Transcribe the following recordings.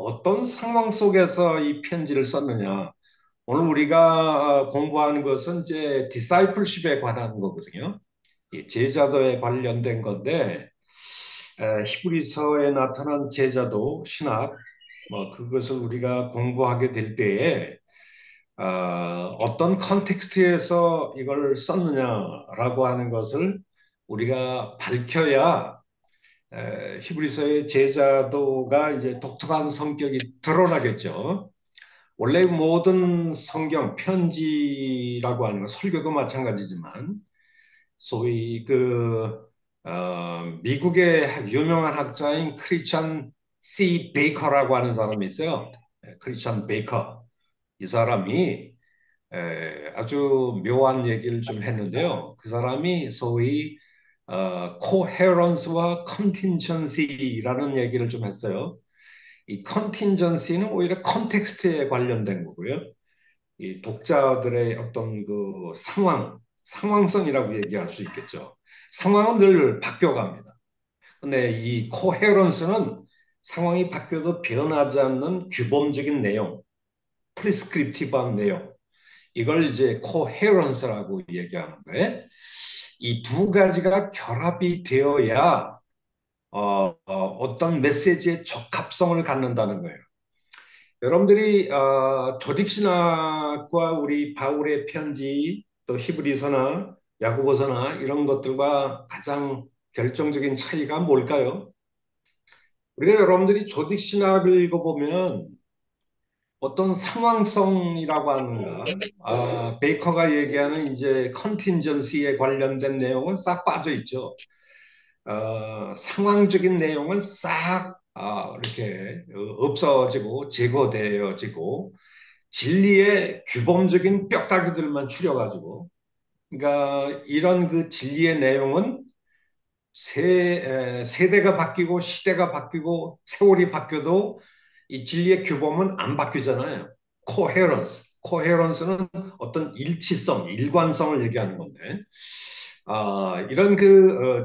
어떤 상황 속에서 이 편지를 썼느냐. 오늘 우리가 공부하는 것은 이제 디사이플십에 관한 거거든요. 이 제자도에 관련된 건데, 히브리서에 나타난 제자도 신학, 뭐 그것을 우리가 공부하게 될 때에 어떤 컨텍스트에서 이걸 썼느냐라고 하는 것을 우리가 밝혀야 히브리서의 제자도가 이제 독특한 성격이 드러나겠죠. 원래 모든 성경 편지라고 하는 건 설교도 마찬가지지만 소위 미국의 유명한 학자인 크리스찬 C 베이커라고 하는 사람이 있어요. 크리스찬 베이커. 이 사람이 아주 묘한 얘기를 좀 했는데요. 그 사람이 소위 coherence와 contingency라는 얘기를 좀 했어요. 이 contingency는 오히려 컨텍스트에 관련된 거고요. 이 독자들의 어떤 그 상황성이라고 얘기할 수 있겠죠. 상황은 늘 바뀌어갑니다. 근데 이 coherence는 상황이 바뀌어도 변하지 않는 규범적인 내용, 프리스크립티브한 내용, 이걸 이제 coherence라고 얘기하는데 이 두 가지가 결합이 되어야 떤 메시지의 적합성을 갖는다는 거예요. 여러분들이 조직신학과 우리 바울의 편지 또 히브리서나 야고보서나 이런 것들과 가장 결정적인 차이가 뭘까요? 우리가 여러분들이 조직신학을 읽어보면 어떤 상황성이라고 하는가, 베이커가 얘기하는 이제 컨틴전시에 관련된 내용은 싹 빠져 있죠. 상황적인 내용은 싹 이렇게 없어지고 제거되어지고 진리의 규범적인 뼈다귀들만 추려가지고 그러니까 이런 그 진리의 내용은 세대가 바뀌고 시대가 바뀌고 세월이 바뀌어도 이 진리의 규범은 안 바뀌잖아요. 코헤런스. 코헤런스는 어떤 일치성, 일관성을 얘기하는 건데, 이런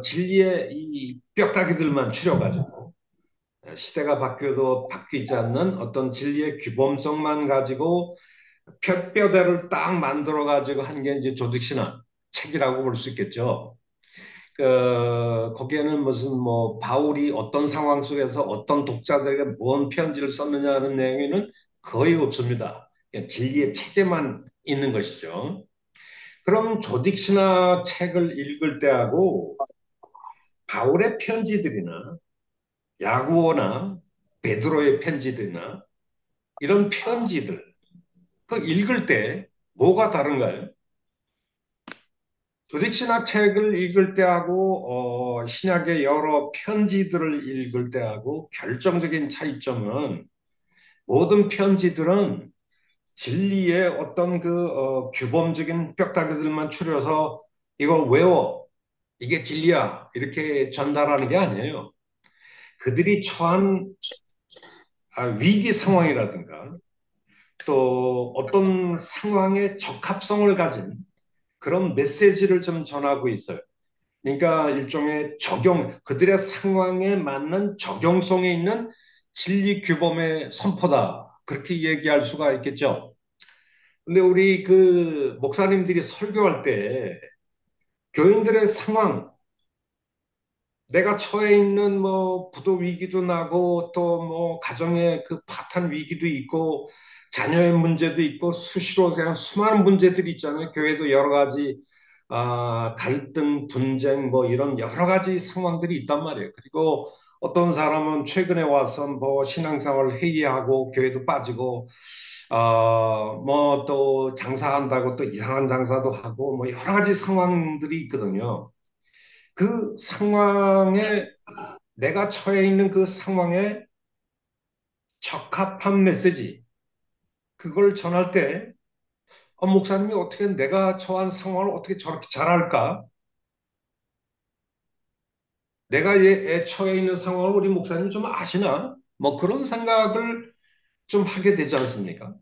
진리의 이 뼈다귀들만 추려가지고, 시대가 바뀌어도 바뀌지 않는 어떤 진리의 규범성만 가지고 뼈대를 딱 만들어가지고 한 게 이제 조직신학 책이라고 볼 수 있겠죠. 거기에는 무슨 뭐 바울이 어떤 상황 속에서 어떤 독자들에게 뭔 편지를 썼느냐 하는 내용에는 거의 없습니다. 그냥 진리의 체계만 있는 것이죠. 그럼 조직신학 책을 읽을 때하고 바울의 편지들이나 야고보나 베드로의 편지들이나 이런 편지들 그 읽을 때 뭐가 다른가요? 조직신학 책을 읽을 때하고 신약의 여러 편지들을 읽을 때하고 결정적인 차이점은 모든 편지들은 진리의 어떤 규범적인 뼈다귀들만 추려서 이걸 외워 이게 진리야 이렇게 전달하는 게 아니에요. 그들이 처한 위기 상황이라든가 또 어떤 상황의 적합성을 가진 그런 메시지를 좀 전하고 있어요. 그러니까 일종의 그들의 상황에 맞는 적용성에 있는 진리 규범의 선포다. 그렇게 얘기할 수가 있겠죠. 근데 우리 그 목사님들이 설교할 때 교인들의 상황, 내가 처해 있는 뭐 부도 위기도 나고 또 뭐 가정의 그 파탄 위기도 있고 자녀의 문제도 있고 수시로 그냥 수많은 문제들이 있잖아요. 교회도 여러 가지 갈등, 분쟁 뭐 이런 여러 가지 상황들이 있단 말이에요. 그리고 어떤 사람은 최근에 와서 뭐 신앙생활을 회의하고 교회도 빠지고 뭐 또 장사한다고 또 이상한 장사도 하고 뭐 여러 가지 상황들이 있거든요. 그 상황에 내가 처해 있는 그 상황에 적합한 메시지 그걸 전할 때 목사님이 어떻게 내가 처한 상황을 어떻게 저렇게 잘할까? 내가 처해 있는 상황을 우리 목사님 좀 아시나? 뭐 그런 생각을 좀 하게 되지 않습니까?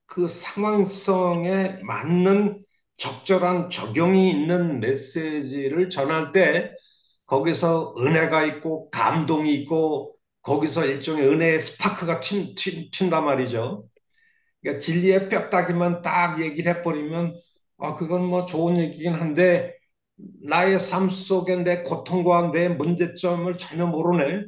그 상황성에 맞는 적절한 적용이 있는 메시지를 전할 때 거기서 은혜가 있고 감동이 있고 거기서 일종의 은혜의 스파크가 튄단 말이죠. 그러니까 진리의 뼈다귀만 딱 얘기를 해버리면 그건 뭐 좋은 얘기긴 한데 나의 삶 속에 내 고통과 내 문제점을 전혀 모르네.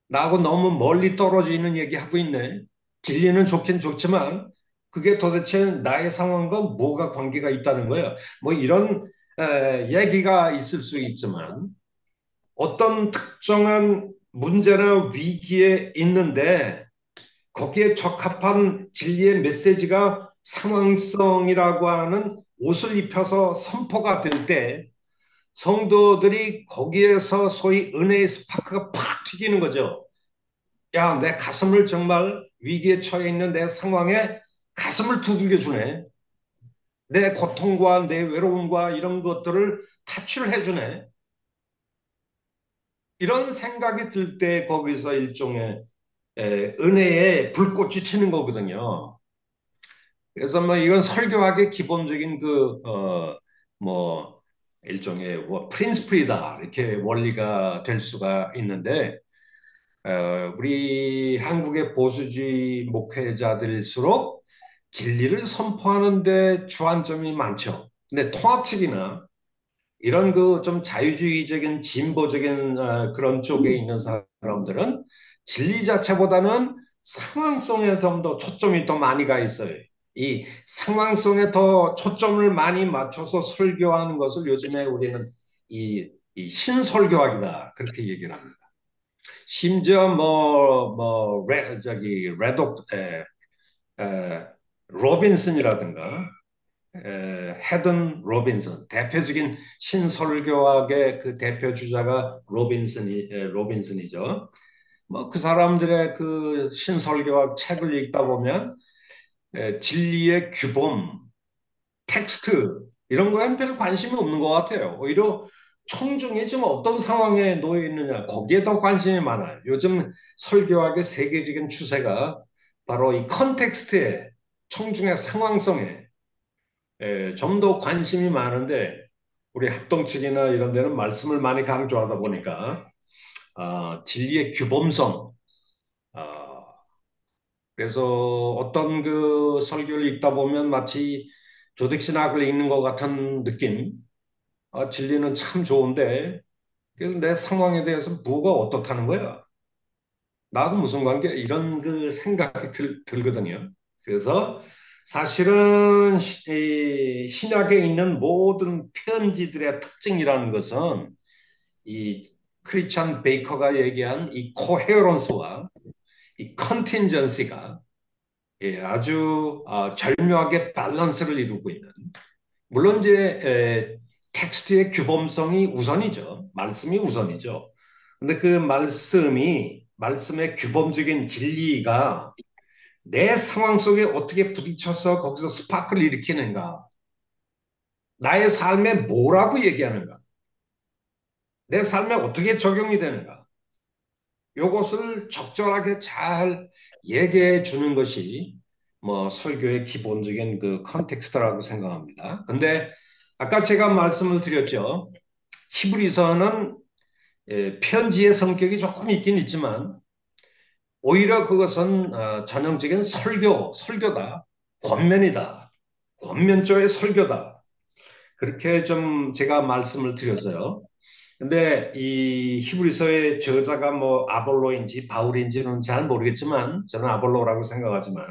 나하고 너무 멀리 떨어져 있는 얘기하고 있네. 진리는 좋긴 좋지만 그게 도대체 나의 상황과 뭐가 관계가 있다는 거예요. 뭐 이런 얘기가 있을 수 있지만 어떤 특정한 문제나 위기에 있는데 거기에 적합한 진리의 메시지가 상황성이라고 하는 옷을 입혀서 선포가 될 때 성도들이 거기에서 소위 은혜의 스파크가 팍 튀기는 거죠. 야, 내 가슴을 정말 위기에 처해 있는 내 상황에 가슴을 두들겨 주네. 내 고통과 내 외로움과 이런 것들을 타치를 해주네. 이런 생각이 들 때 거기서 일종의 은혜의 불꽃이 튀는 거거든요. 그래서 뭐 이건 설교학의 기본적인 뭐 일종의 뭐 프린스플이다 이렇게 원리가 될 수가 있는데 우리 한국의 보수주의 목회자들일수록 진리를 선포하는데 주안점이 많죠. 근데 통합측이나 이런 그 좀 자유주의적인 진보적인 그런 쪽에 있는 사람들은 진리 자체보다는 상황성에 좀 더 초점이 더 많이 가 있어요. 이 상황성에 더 초점을 많이 맞춰서 설교하는 것을 요즘에 우리는 이 신설교학이다 그렇게 얘기를 합니다. 심지어 저기 에, 로빈슨이라든가 헤든 로빈슨 대표적인 신설교학의 그 대표 주자가 로빈슨이죠. 뭐 그 사람들의 그 신설교학 책을 읽다 보면 진리의 규범, 텍스트 이런 거에는 별 관심이 없는 것 같아요. 오히려 청중이 지금 어떤 상황에 놓여 있느냐 거기에 더 관심이 많아요. 요즘 설교학의 세계적인 추세가 바로 이 컨텍스트에 청중의 상황성에 좀 더 관심이 많은데 우리 합동측이나 이런 데는 말씀을 많이 강조하다 보니까 진리의 규범성 아, 그래서 어떤 그 설교를 읽다 보면 마치 조득신학을 읽는 것 같은 느낌 진리는 참 좋은데 그래서 내 상황에 대해서 뭐가 어떻다는 거야? 나하고 무슨 관계? 이런 그 생각이 들거든요. 그래서 사실은 이 신약에 있는 모든 편지들의 특징이라는 것은 이 크리스찬 베이커가 얘기한 이 코헤런스와 이 컨틴전시가 아주 절묘하게 밸런스를 이루고 있는 물론 이제 텍스트의 규범성이 우선이죠. 말씀이 우선이죠. 근데 그 말씀의 규범적인 진리가 내 상황 속에 어떻게 부딪혀서 거기서 스파크를 일으키는가? 나의 삶에 뭐라고 얘기하는가? 내 삶에 어떻게 적용이 되는가? 이것을 적절하게 잘 얘기해 주는 것이 뭐 설교의 기본적인 그 컨텍스트라고 생각합니다. 근데 아까 제가 말씀을 드렸죠. 히브리서는 편지의 성격이 조금 있긴 있지만 오히려 그것은 전형적인 설교다. 권면이다. 권면조의 설교다. 그렇게 좀 제가 말씀을 드렸어요. 근데 이 히브리서의 저자가 뭐 아볼로인지 바울인지는 잘 모르겠지만 저는 아볼로라고 생각하지만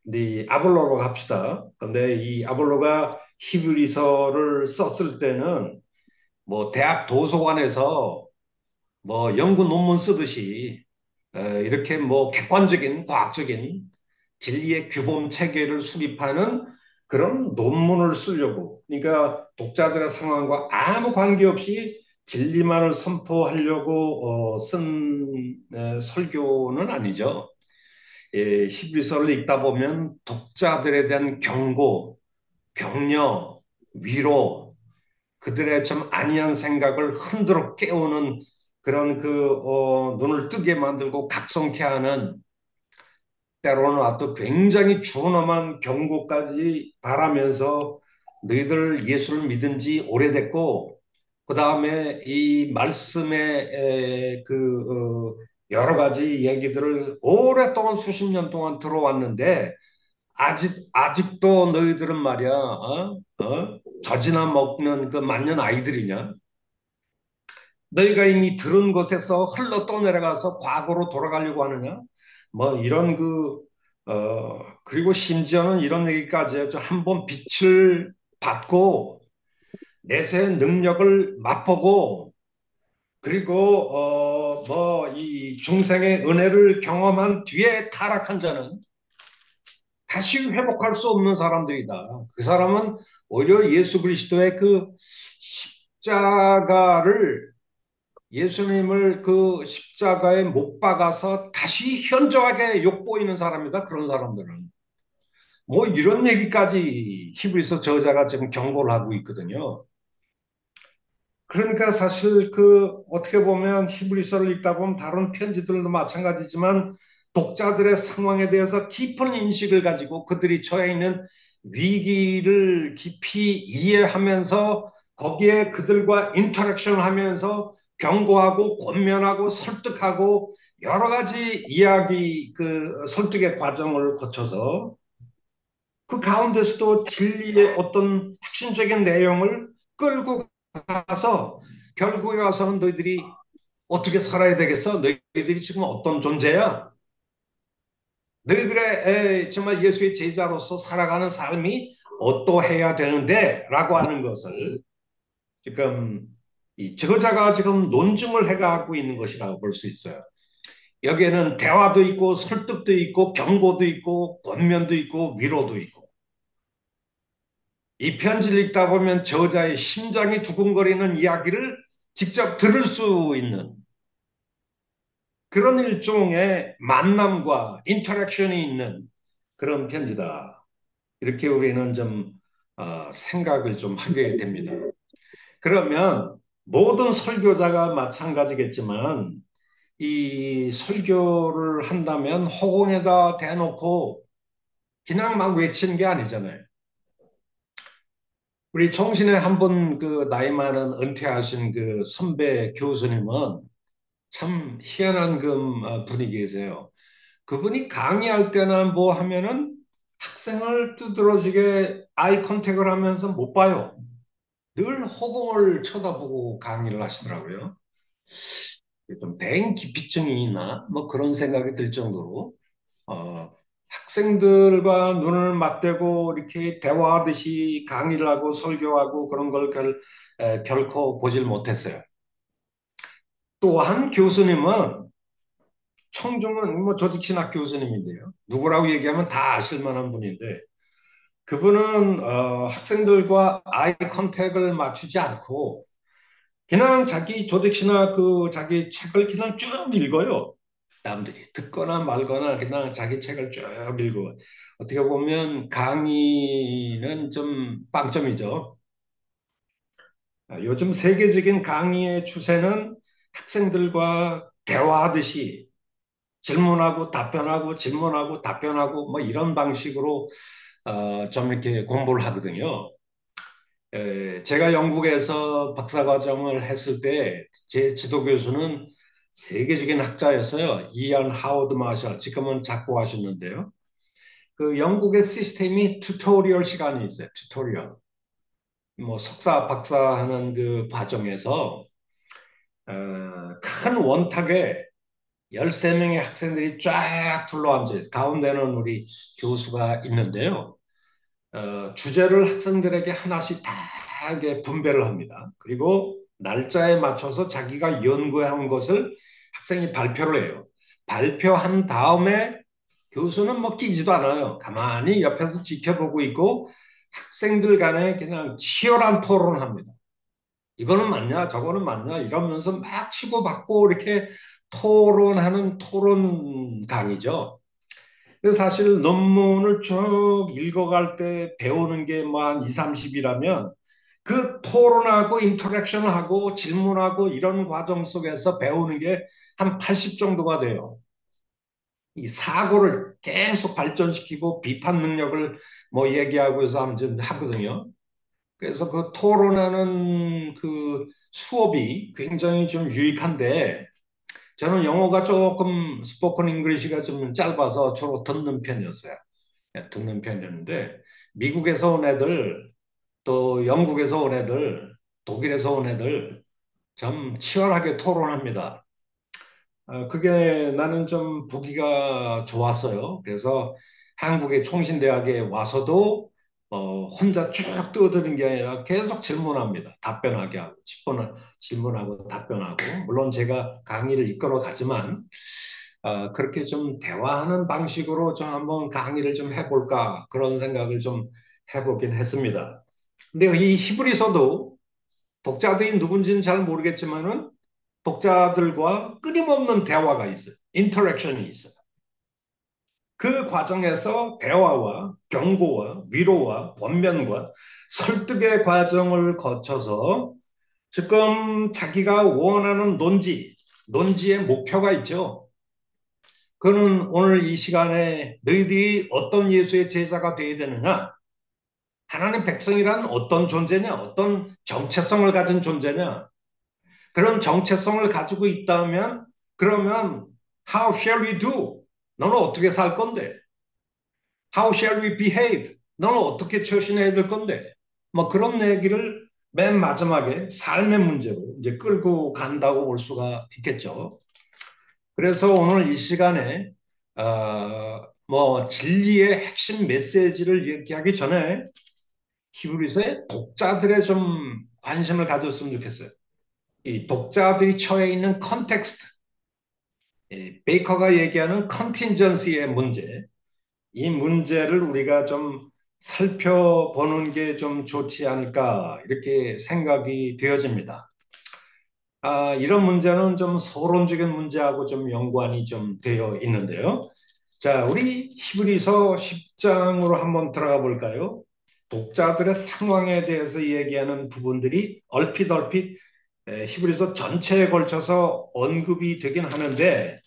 근데 이 아볼로로 갑시다. 근데 이 아볼로가 히브리서를 썼을 때는 뭐 대학 도서관에서 뭐 연구 논문 쓰듯이 이렇게 뭐 객관적인 과학적인 진리의 규범 체계를 수립하는 그런 논문을 쓰려고 그러니까 독자들의 상황과 아무 관계없이 진리만을 선포하려고 쓴 설교는 아니죠. 히브리서를 읽다 보면 독자들에 대한 경고, 격려, 위로 그들의 좀 안이한 생각을 흔들어 깨우는 그런 눈을 뜨게 만들고 각성케 하는 때로는 또 굉장히 준엄한 경고까지 바라면서 너희들 예수를 믿은 지 오래됐고 그 다음에 이 말씀의 여러 가지 얘기들을 오랫동안 수십 년 동안 들어왔는데 아직도 너희들은 말이야, 젖이나 먹는 그 만년 아이들이냐? 너희가 이미 들은 것에서 흘러 떠내려가서 과거로 돌아가려고 하느냐? 뭐 이런 그리고 심지어는 이런 얘기까지 해죠. 한번 빛을 받고 내세의 능력을 맛보고 그리고 뭐 이 중생의 은혜를 경험한 뒤에 타락한 자는 다시 회복할 수 없는 사람들이다. 그 사람은 오히려 예수 그리스도의 그 십자가를 예수님을 그 십자가에 못 박아서 다시 현저하게 욕보이는 사람이다. 그런 사람들은. 뭐 이런 얘기까지 히브리서 저자가 지금 경고를 하고 있거든요. 그러니까 사실 어떻게 보면 히브리서를 읽다 보면 다른 편지들도 마찬가지지만 독자들의 상황에 대해서 깊은 인식을 가지고 그들이 처해 있는 위기를 깊이 이해하면서 거기에 그들과 인터랙션 하면서 경고하고 권면하고 설득하고 여러 가지 이야기 설득의 과정을 거쳐서 그 가운데서도 진리의 어떤 핵심적인 내용을 끌고 가서 결국에 와서는 너희들이 어떻게 살아야 되겠어? 너희들이 지금 어떤 존재야? 너희들의 정말 예수의 제자로서 살아가는 삶이 어떠해야 되는데? 라고 하는 것을 지금 이 저자가 지금 논증을 해가고 있는 것이라고 볼 수 있어요. 여기에는 대화도 있고 설득도 있고 경고도 있고 권면도 있고 위로도 있고 이 편지를 읽다 보면 저자의 심장이 두근거리는 이야기를 직접 들을 수 있는 그런 일종의 만남과 인터랙션이 있는 그런 편지다. 이렇게 우리는 좀 생각을 좀 하게 됩니다. 그러면 모든 설교자가 마찬가지겠지만 이 설교를 한다면 허공에다 대놓고 그냥 막 외치는 게 아니잖아요. 우리 총신에 한 분 나이 많은 은퇴하신 그 선배 교수님은 참 희한한 분이 계세요. 그분이 강의할 때나 뭐 하면은 학생을 두드러지게 아이 컨택을 하면서 못 봐요. 늘 허공을 쳐다보고 강의를 하시더라고요. 좀 대인기피증이 있나? 뭐 그런 생각이 들 정도로 어, 학생들과 눈을 맞대고 이렇게 대화하듯이 강의를 하고 설교하고 그런 걸 결코 보질 못했어요. 또한 교수님은 청중은 뭐 조직신학 교수님인데요. 누구라고 얘기하면 다 아실 만한 분인데 그분은 학생들과 아이 컨택을 맞추지 않고 그냥 자기 조직신학 자기 책을 그냥 쭉 읽어요. 남들이 듣거나 말거나 그냥 자기 책을 쭉 읽고 어떻게 보면 강의는 좀 빵점이죠. 요즘 세계적인 강의의 추세는 학생들과 대화하듯이 질문하고 답변하고 질문하고 답변하고 뭐 이런 방식으로 좀 이렇게 공부를 하거든요. 제가 영국에서 박사과정을 했을 때 제 지도 교수는 세계적인 학자였어요. 이안 하워드 마셜, 지금은 작고하셨는데요. 그 영국의 시스템이 튜토리얼 시간이 있어요. 튜토리얼. 뭐 석사, 박사 하는 그 과정에서 큰 원탁에 13명의 학생들이 쫙 둘러앉아 있어요. 가운데는 우리 교수가 있는데요. 주제를 학생들에게 하나씩 다 이렇게 분배를 합니다. 그리고 날짜에 맞춰서 자기가 연구한 것을 학생이 발표를 해요. 발표한 다음에 교수는 뭐 끼지도 않아요. 가만히 옆에서 지켜보고 있고 학생들 간에 그냥 치열한 토론을 합니다. 이거는 맞냐, 저거는 맞냐 이러면서 막 치고받고 이렇게 토론하는 토론 강의죠. 그래서 사실 논문을 쭉 읽어갈 때 배우는 게 뭐 한 2, 30이라면 그 토론하고 인터랙션을 하고 질문하고 이런 과정 속에서 배우는 게 한 80 정도가 돼요. 이 사고를 계속 발전시키고 비판 능력을 뭐 얘기하고 해서 아무튼 하거든요. 그래서 그 토론하는 그 수업이 굉장히 좀 유익한데 저는 영어가 조금 스포큰 잉글리시가 좀 짧아서 주로 듣는 편이었어요. 예, 듣는 편이었는데 미국에서 온 애들 또 영국에서 온 애들 독일에서 온 애들 참 치열하게 토론합니다. 그게 나는 좀 보기가 좋았어요. 그래서 한국의 총신대학에 와서도 혼자 쭉 떠드는 게 아니라 계속 질문합니다. 답변하게 하고, 질문하고 답변하고. 물론 제가 강의를 이끌어 가지만 그렇게 좀 대화하는 방식으로 좀 한번 강의를 좀 해볼까 그런 생각을 좀 해보긴 했습니다. 근데 이 히브리서도 독자들이 누군지는 잘 모르겠지만은 독자들과 끊임없는 대화가 있어요. 인터랙션이 있어요. 그 과정에서 대화와 경고와 위로와 권면과 설득의 과정을 거쳐서 지금 자기가 원하는 논지의 목표가 있죠. 그는 오늘 이 시간에 너희들이 어떤 예수의 제자가 되어야 되느냐? 하나님 백성이란 어떤 존재냐? 어떤 정체성을 가진 존재냐? 그런 정체성을 가지고 있다면 그러면 how shall we do? 너는 어떻게 살 건데? How shall we behave? 너는 어떻게 처신해야 될 건데? 뭐 그런 얘기를 맨 마지막에 삶의 문제로 이제 끌고 간다고 볼 수가 있겠죠. 그래서 오늘 이 시간에 뭐 진리의 핵심 메시지를 얘기하기 전에 히브리서의 독자들의 좀 관심을 가졌으면 좋겠어요. 이 독자들이 처해 있는 컨텍스트, 베이커가 얘기하는 컨틴전시의 문제, 이 문제를 우리가 좀 살펴보는 게 좀 좋지 않을까 이렇게 생각이 되어집니다. 이런 문제는 좀 서론적인 문제하고 좀 연관이 좀 되어 있는데요. 자, 우리 히브리서 10장으로 한번 들어가 볼까요? 독자들의 상황에 대해서 얘기하는 부분들이 얼핏 히브리서 전체에 걸쳐서 언급이 되긴 하는데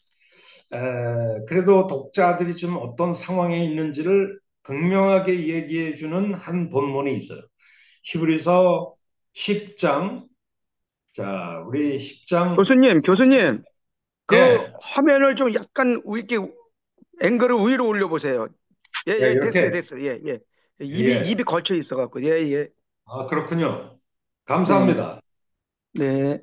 그래도 독자들이 좀 어떤 상황에 있는지를 극명하게 얘기해 주는 한 본문이 있어요. 히브리서 10장. 자, 우리 10장. 교수님, 그 예, 화면을 좀 약간 이렇게 앵글을 위로 올려보세요. 예, 예, 예, 됐어요, 이렇게. 됐어요. 예, 예. 입이 예. 걸쳐 있어갖고, 예, 예. 그렇군요. 네, 감사합니다. 네.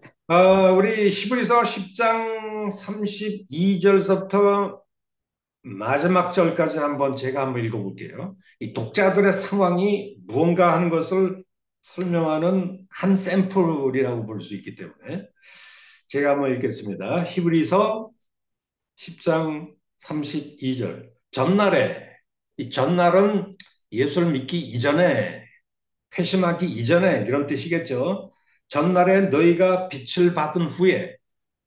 우리 히브리서 10장 32절서부터 마지막 절까지 제가 한번 읽어볼게요. 이 독자들의 상황이 무언가 하는 것을 설명하는 한 샘플이라고 볼 수 있기 때문에 제가 한번 읽겠습니다. 히브리서 10장 32절. 전날에, 이 전날은 예수를 믿기 이전에, 회심하기 이전에 이런 뜻이겠죠. 전날에 너희가 빛을 받은 후에,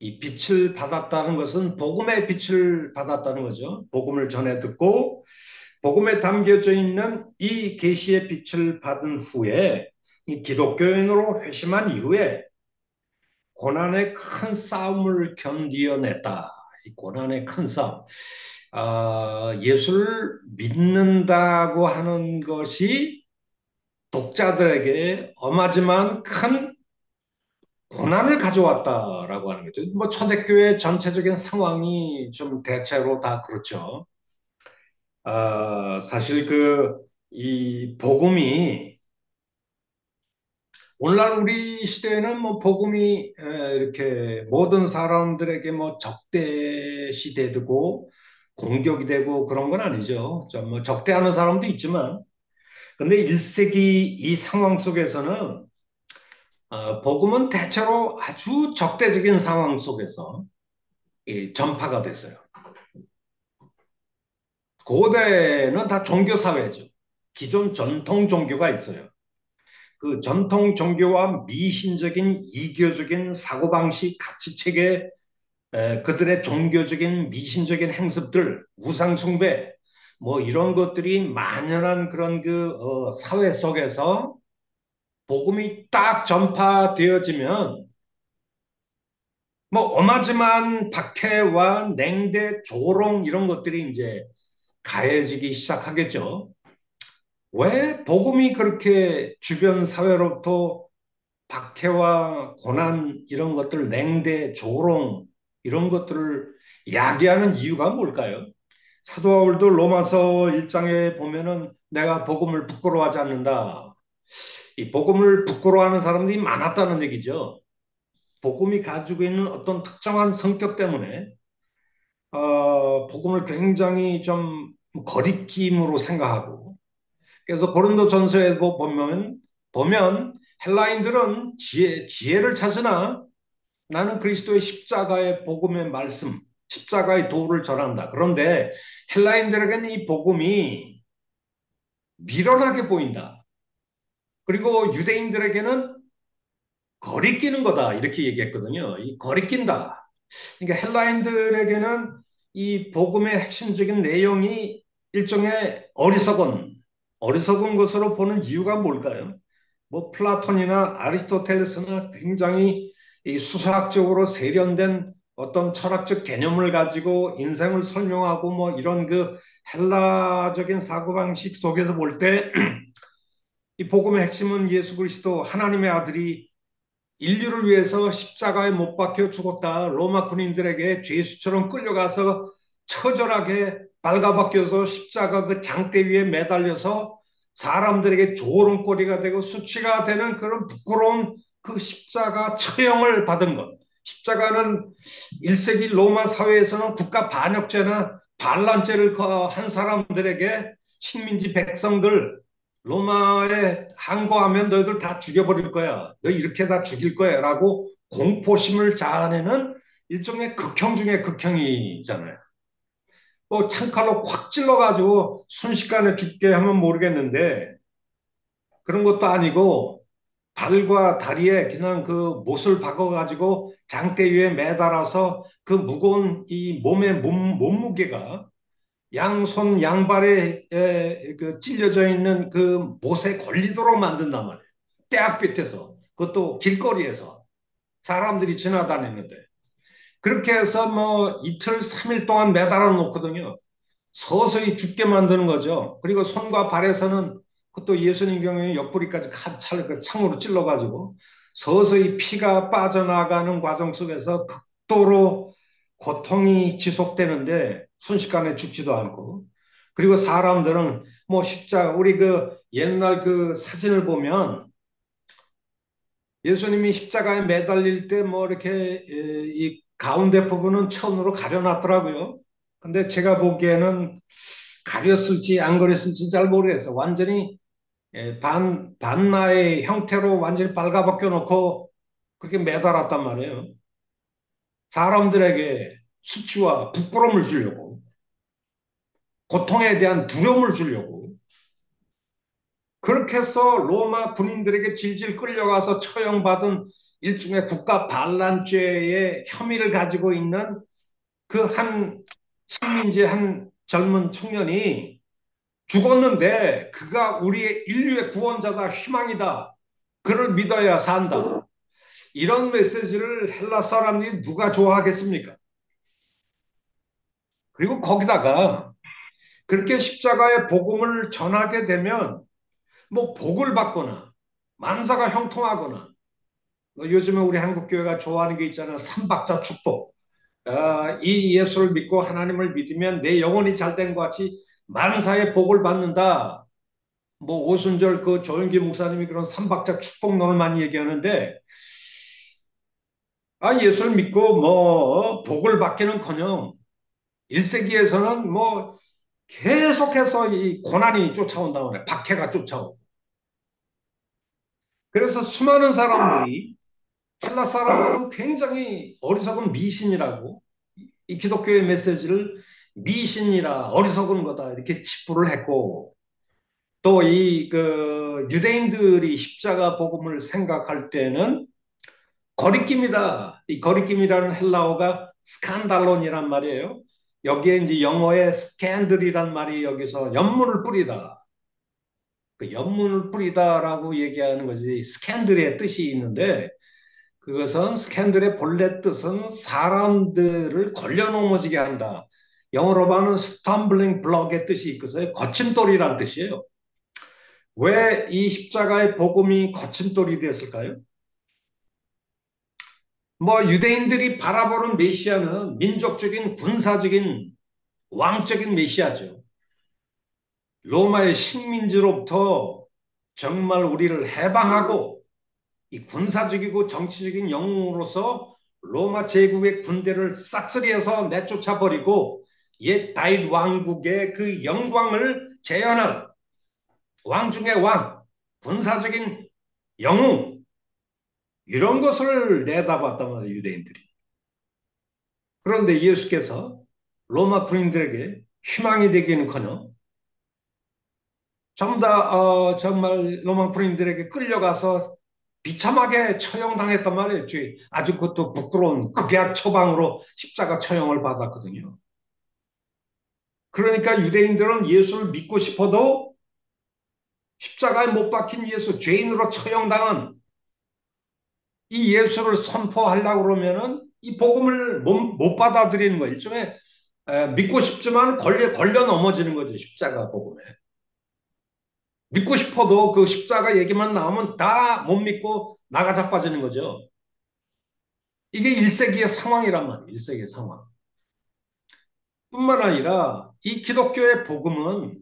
이 빛을 받았다는 것은 복음의 빛을 받았다는 거죠. 복음을 전해 듣고 복음에 담겨져 있는 이 계시의 빛을 받은 후에 이 기독교인으로 회심한 이후에 고난의 큰 싸움을 견디어냈다. 이 고난의 큰 싸움. 예수를 믿는다고 하는 것이 독자들에게 엄하지만 큰 고난을 가져왔다라고 하는 거죠. 뭐 초대교회 전체적인 상황이 좀 대체로 다 그렇죠. 사실 이 복음이 오늘날 우리 시대에는 뭐 복음이 이렇게 모든 사람들에게 뭐 적대시 되고 공격이 되고 그런 건 아니죠. 좀 뭐 적대하는 사람도 있지만, 근데 1세기 이 상황 속에서는 복음은 대체로 아주 적대적인 상황 속에서 전파가 됐어요. 고대는 다 종교 사회죠. 기존 전통 종교가 있어요. 그 전통 종교와 미신적인 이교적인 사고방식, 가치체계, 그들의 종교적인 미신적인 행습들, 우상숭배, 뭐 이런 것들이 만연한 그런 사회 속에서 복음이 딱 전파되어지면 뭐 어마지만 박해와 냉대, 조롱 이런 것들이 이제 가해지기 시작하겠죠. 왜 복음이 그렇게 주변 사회로부터 박해와 고난 이런 것들 냉대, 조롱 이런 것들을 야기하는 이유가 뭘까요? 사도 바울도 로마서 1장에 보면은 내가 복음을 부끄러워하지 않는다. 이 복음을 부끄러워하는 사람들이 많았다는 얘기죠. 복음이 가지고 있는 어떤 특정한 성격 때문에 복음을 굉장히 좀 거리낌으로 생각하고 그래서 고린도전서에 보면 헬라인들은 지혜를 찾으나 나는 그리스도의 십자가의 복음의 말씀, 십자가의 도를 전한다. 그런데 헬라인들에게는 이 복음이 미련하게 보인다. 그리고 유대인들에게는 거리끼는 거다. 이렇게 얘기했거든요. 이 거리낀다. 그러니까 헬라인들에게는 이 복음의 핵심적인 내용이 일종의 어리석은 것으로 보는 이유가 뭘까요? 뭐 플라톤이나 아리스토텔레스나 굉장히 이 수사학적으로 세련된 어떤 철학적 개념을 가지고 인생을 설명하고 뭐 이런 그 헬라적인 사고방식 속에서 볼 때 이 복음의 핵심은 예수 그리스도 하나님의 아들이 인류를 위해서 십자가에 못 박혀 죽었다. 로마 군인들에게 죄수처럼 끌려가서 처절하게 발가벗겨서 십자가 그 장대 위에 매달려서 사람들에게 조롱거리가 되고 수치가 되는 그런 부끄러운 그 십자가 처형을 받은 것. 십자가는 1세기 로마 사회에서는 국가 반역죄나 반란죄를 한 사람들에게 식민지 백성들 로마에 항거하면 너희들 다 죽여버릴 거야. 너 이렇게 다 죽일 거야. 라고 공포심을 자아내는 일종의 극형 중의 극형이잖아요. 뭐 창칼로 콱 찔러가지고 순식간에 죽게 하면 모르겠는데 그런 것도 아니고 발과 다리에 그냥 그 못을 박아가지고 장대 위에 매달아서 그 무거운 이 몸의 몸무게가 양손 양발에 그 찔려져 있는 그 못에 걸리도록 만든단 말이에요. 떼약빛에서 그것도 길거리에서 사람들이 지나다니는데 그렇게 해서 뭐 이틀, 3일 동안 매달아 놓거든요. 서서히 죽게 만드는 거죠. 그리고 손과 발에서는 그것도 예수님 경우에 옆구리까지 창으로 찔러가지고 서서히 피가 빠져나가는 과정 속에서 극도로 고통이 지속되는데 순식간에 죽지도 않고 그리고 사람들은 뭐 십자가 우리 그 옛날 그 사진을 보면 예수님이 십자가에 매달릴 때 뭐 이렇게 이 가운데 부분은 천으로 가려놨더라고요. 근데 제가 보기에는 가렸을지 안 가렸을지 잘 모르겠어. 완전히 반나의 형태로 완전히 발가벗겨 놓고 그렇게 매달았단 말이에요. 사람들에게 수치와 부끄러움을 주려고, 고통에 대한 두려움을 주려고. 그렇게 해서 로마 군인들에게 질질 끌려가서 처형받은 일종의 국가 반란죄의 혐의를 가지고 있는 그 한 식민지 한 젊은 청년이 죽었는데 그가 우리의 인류의 구원자다, 희망이다. 그를 믿어야 산다. 이런 메시지를 헬라 사람들이 누가 좋아하겠습니까? 그리고 거기다가 그렇게 십자가의 복음을 전하게 되면 뭐 복을 받거나 만사가 형통하거나 뭐 요즘에 우리 한국교회가 좋아하는 게 있잖아요. 삼박자 축복. 이 예수를 믿고 하나님을 믿으면 내 영혼이 잘된 것 같이 만사의 복을 받는다. 뭐 오순절 그 조영기 목사님이 그런 삼박자 축복론을 많이 얘기하는데 예수를 믿고 뭐 복을 받기는커녕 1세기에서는 뭐 계속해서 이 고난이 쫓아온다고 그래. 박해가 쫓아오고. 그래서 수많은 사람들이 헬라 사람들은 굉장히 어리석은 미신이라고 이 기독교의 메시지를 미신이라 어리석은 거다 이렇게 치부를 했고 또 이 그 유대인들이 십자가 복음을 생각할 때는 거리낌이다. 이 거리낌이라는 헬라어가 스칸달론이란 말이에요. 여기에 이제 영어의 스캔들이란 말이 여기서 연문을 뿌리다. 그 연문을 뿌리다라고 얘기하는 것이 스캔들의 뜻이 있는데 그것은 스캔들의 본래 뜻은 사람들을 걸려 넘어지게 한다. 영어로 하면 스탬블링 블럭의 뜻이 있거든요. 거침돌이란 뜻이에요. 왜 이 십자가의 복음이 거침돌이 되었을까요? 뭐 유대인들이 바라보는 메시아는 민족적인 군사적인 왕적인 메시아죠. 로마의 식민지로부터 정말 우리를 해방하고 이 군사적이고 정치적인 영웅으로서 로마 제국의 군대를 싹쓸이해서 내쫓아 버리고 옛 다윗 왕국의 그 영광을 재현할 왕 중의 왕, 군사적인 영웅 이런 것을 내다봤단 말이에요, 유대인들이. 그런데 예수께서 로마 군인들에게 희망이 되기는커녕 전부 다 정말 로마 군인들에게 끌려가서 비참하게 처형당했단 말이에요. 아주 그것도 부끄러운 극약 처방으로 십자가 처형을 받았거든요. 그러니까 유대인들은 예수를 믿고 싶어도 십자가에 못 박힌 예수, 죄인으로 처형당한 이 예수를 선포하려고 그러면은 이 복음을 못 받아들이는 거예요. 일종의 믿고 싶지만 걸려 넘어지는 거죠. 십자가 복음에. 믿고 싶어도 그 십자가 얘기만 나오면 다 못 믿고 나가 자빠지는 거죠. 이게 1세기의 상황이란 말이에요. 1세기의 상황. 뿐만 아니라 이 기독교의 복음은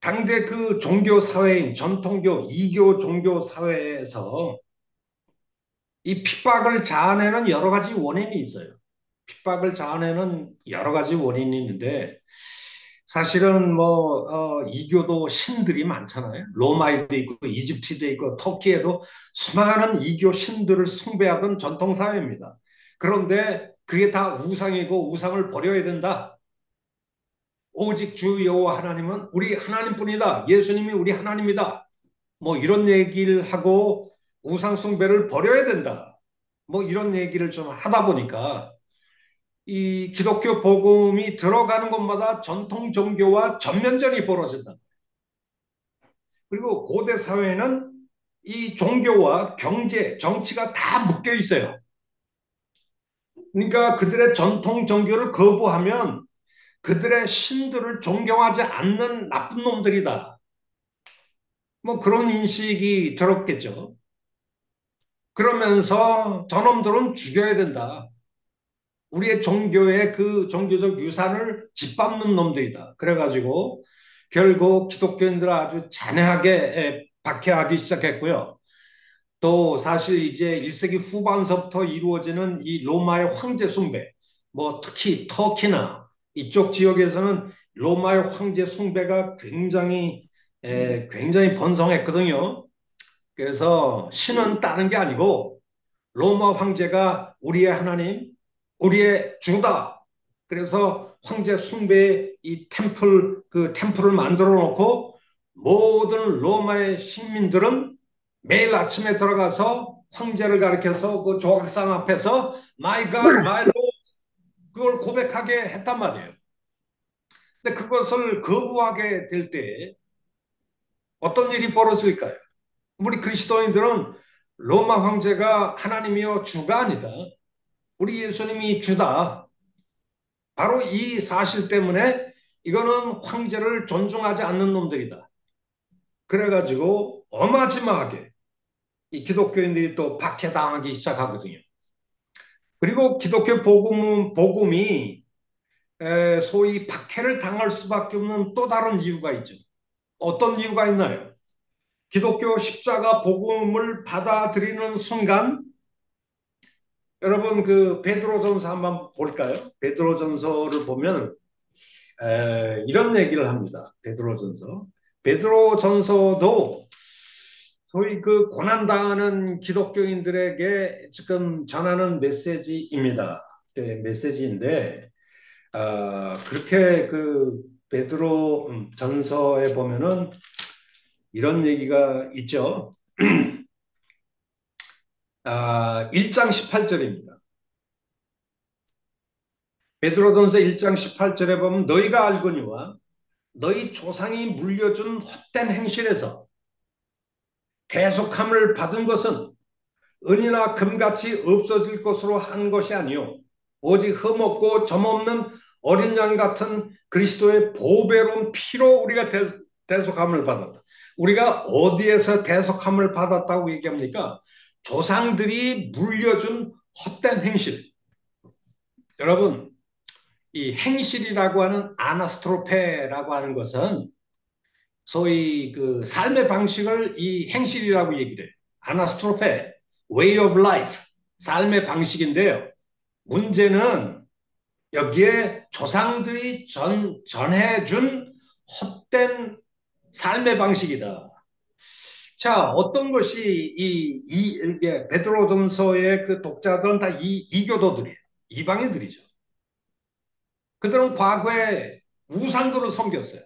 당대 그 종교 사회인 전통교, 이교 종교 사회에서 이 핍박을 자아내는 여러 가지 원인이 있어요. 핍박을 자아내는 여러 가지 원인이 있는데 사실은 뭐 이교도 신들이 많잖아요. 로마에도 있고 이집트도 있고 터키에도 수많은 이교 신들을 숭배하던 전통 사회입니다. 그런데 그게 다 우상이고 우상을 버려야 된다. 오직 주 여호와 하나님은 우리 하나님뿐이다. 예수님이 우리 하나님이다. 뭐 이런 얘기를 하고 우상 숭배를 버려야 된다. 뭐 이런 얘기를 좀 하다 보니까 이 기독교 복음이 들어가는 곳마다 전통 종교와 전면전이 벌어진다. 그리고 고대 사회는 이 종교와 경제, 정치가 다 묶여 있어요. 그러니까 그들의 전통 종교를 거부하면 그들의 신들을 존경하지 않는 나쁜 놈들이다. 뭐 그런 인식이 들었겠죠. 그러면서 저놈들은 죽여야 된다. 우리의 종교의 그 종교적 유산을 짓밟는 놈들이다. 그래가지고 결국 기독교인들을 아주 잔인하게 박해하기 시작했고요. 또 사실 이제 1세기 후반서부터 이루어지는 이 로마의 황제 숭배, 뭐 특히 터키나 이쪽 지역에서는 로마의 황제 숭배가 굉장히 번성했거든요. 그래서 신은 다른 게 아니고 로마 황제가 우리의 하나님, 우리의 주다. 그래서 황제 숭배의 이 템플을 만들어 놓고 모든 로마의 식민들은 매일 아침에 들어가서 황제를 가리켜서 그 조각상 앞에서 My God, My Lord 그걸 고백하게 했단 말이에요. 근데 그것을 거부하게 될 때 어떤 일이 벌어질까요? 우리 그리스도인들은 로마 황제가 하나님이요 주가 아니다. 우리 예수님이 주다. 바로 이 사실 때문에 이거는 황제를 존중하지 않는 놈들이다. 그래가지고 어마지막하게 이 기독교인들이 또 박해당하기 시작하거든요. 그리고 기독교 복음이 소위 박해를 당할 수밖에 없는 또 다른 이유가 있죠. 어떤 이유가 있나요? 기독교 십자가 복음을 받아들이는 순간 여러분 그 베드로전서 한번 볼까요? 베드로전서를 보면 이런 얘기를 합니다. 베드로전서. 베드로전서도 소위 그 고난당하는 기독교인들에게 지금 전하는 메시지입니다. 네, 메시지인데 그렇게 그 베드로 전서에 보면은 이런 얘기가 있죠. 1장 18절입니다. 베드로전서 1장 18절에 보면 너희가 알거니와 너희 조상이 물려준 헛된 행실에서 대속함을 받은 것은 은이나 금같이 없어질 것으로 한 것이 아니요 오직 흠없고 점없는 어린 양 같은 그리스도의 보배로운 피로 우리가 대속함을 받았다. 우리가 어디에서 대속함을 받았다고 얘기합니까? 조상들이 물려준 헛된 행실. 여러분, 이 행실이라고 하는 아나스트로페라고 하는 것은 소위 그 삶의 방식을 이 행실이라고 얘기를 해요. 아나스트로페, way of life, 삶의 방식인데요. 문제는 여기에 조상들이 전해준 헛된 삶의 방식이다. 자, 어떤 것이 이게 베드로전서의 그 독자들은 다 이교도들이에요. 이방인들이죠. 그들은 과거에 우상들을 섬겼어요.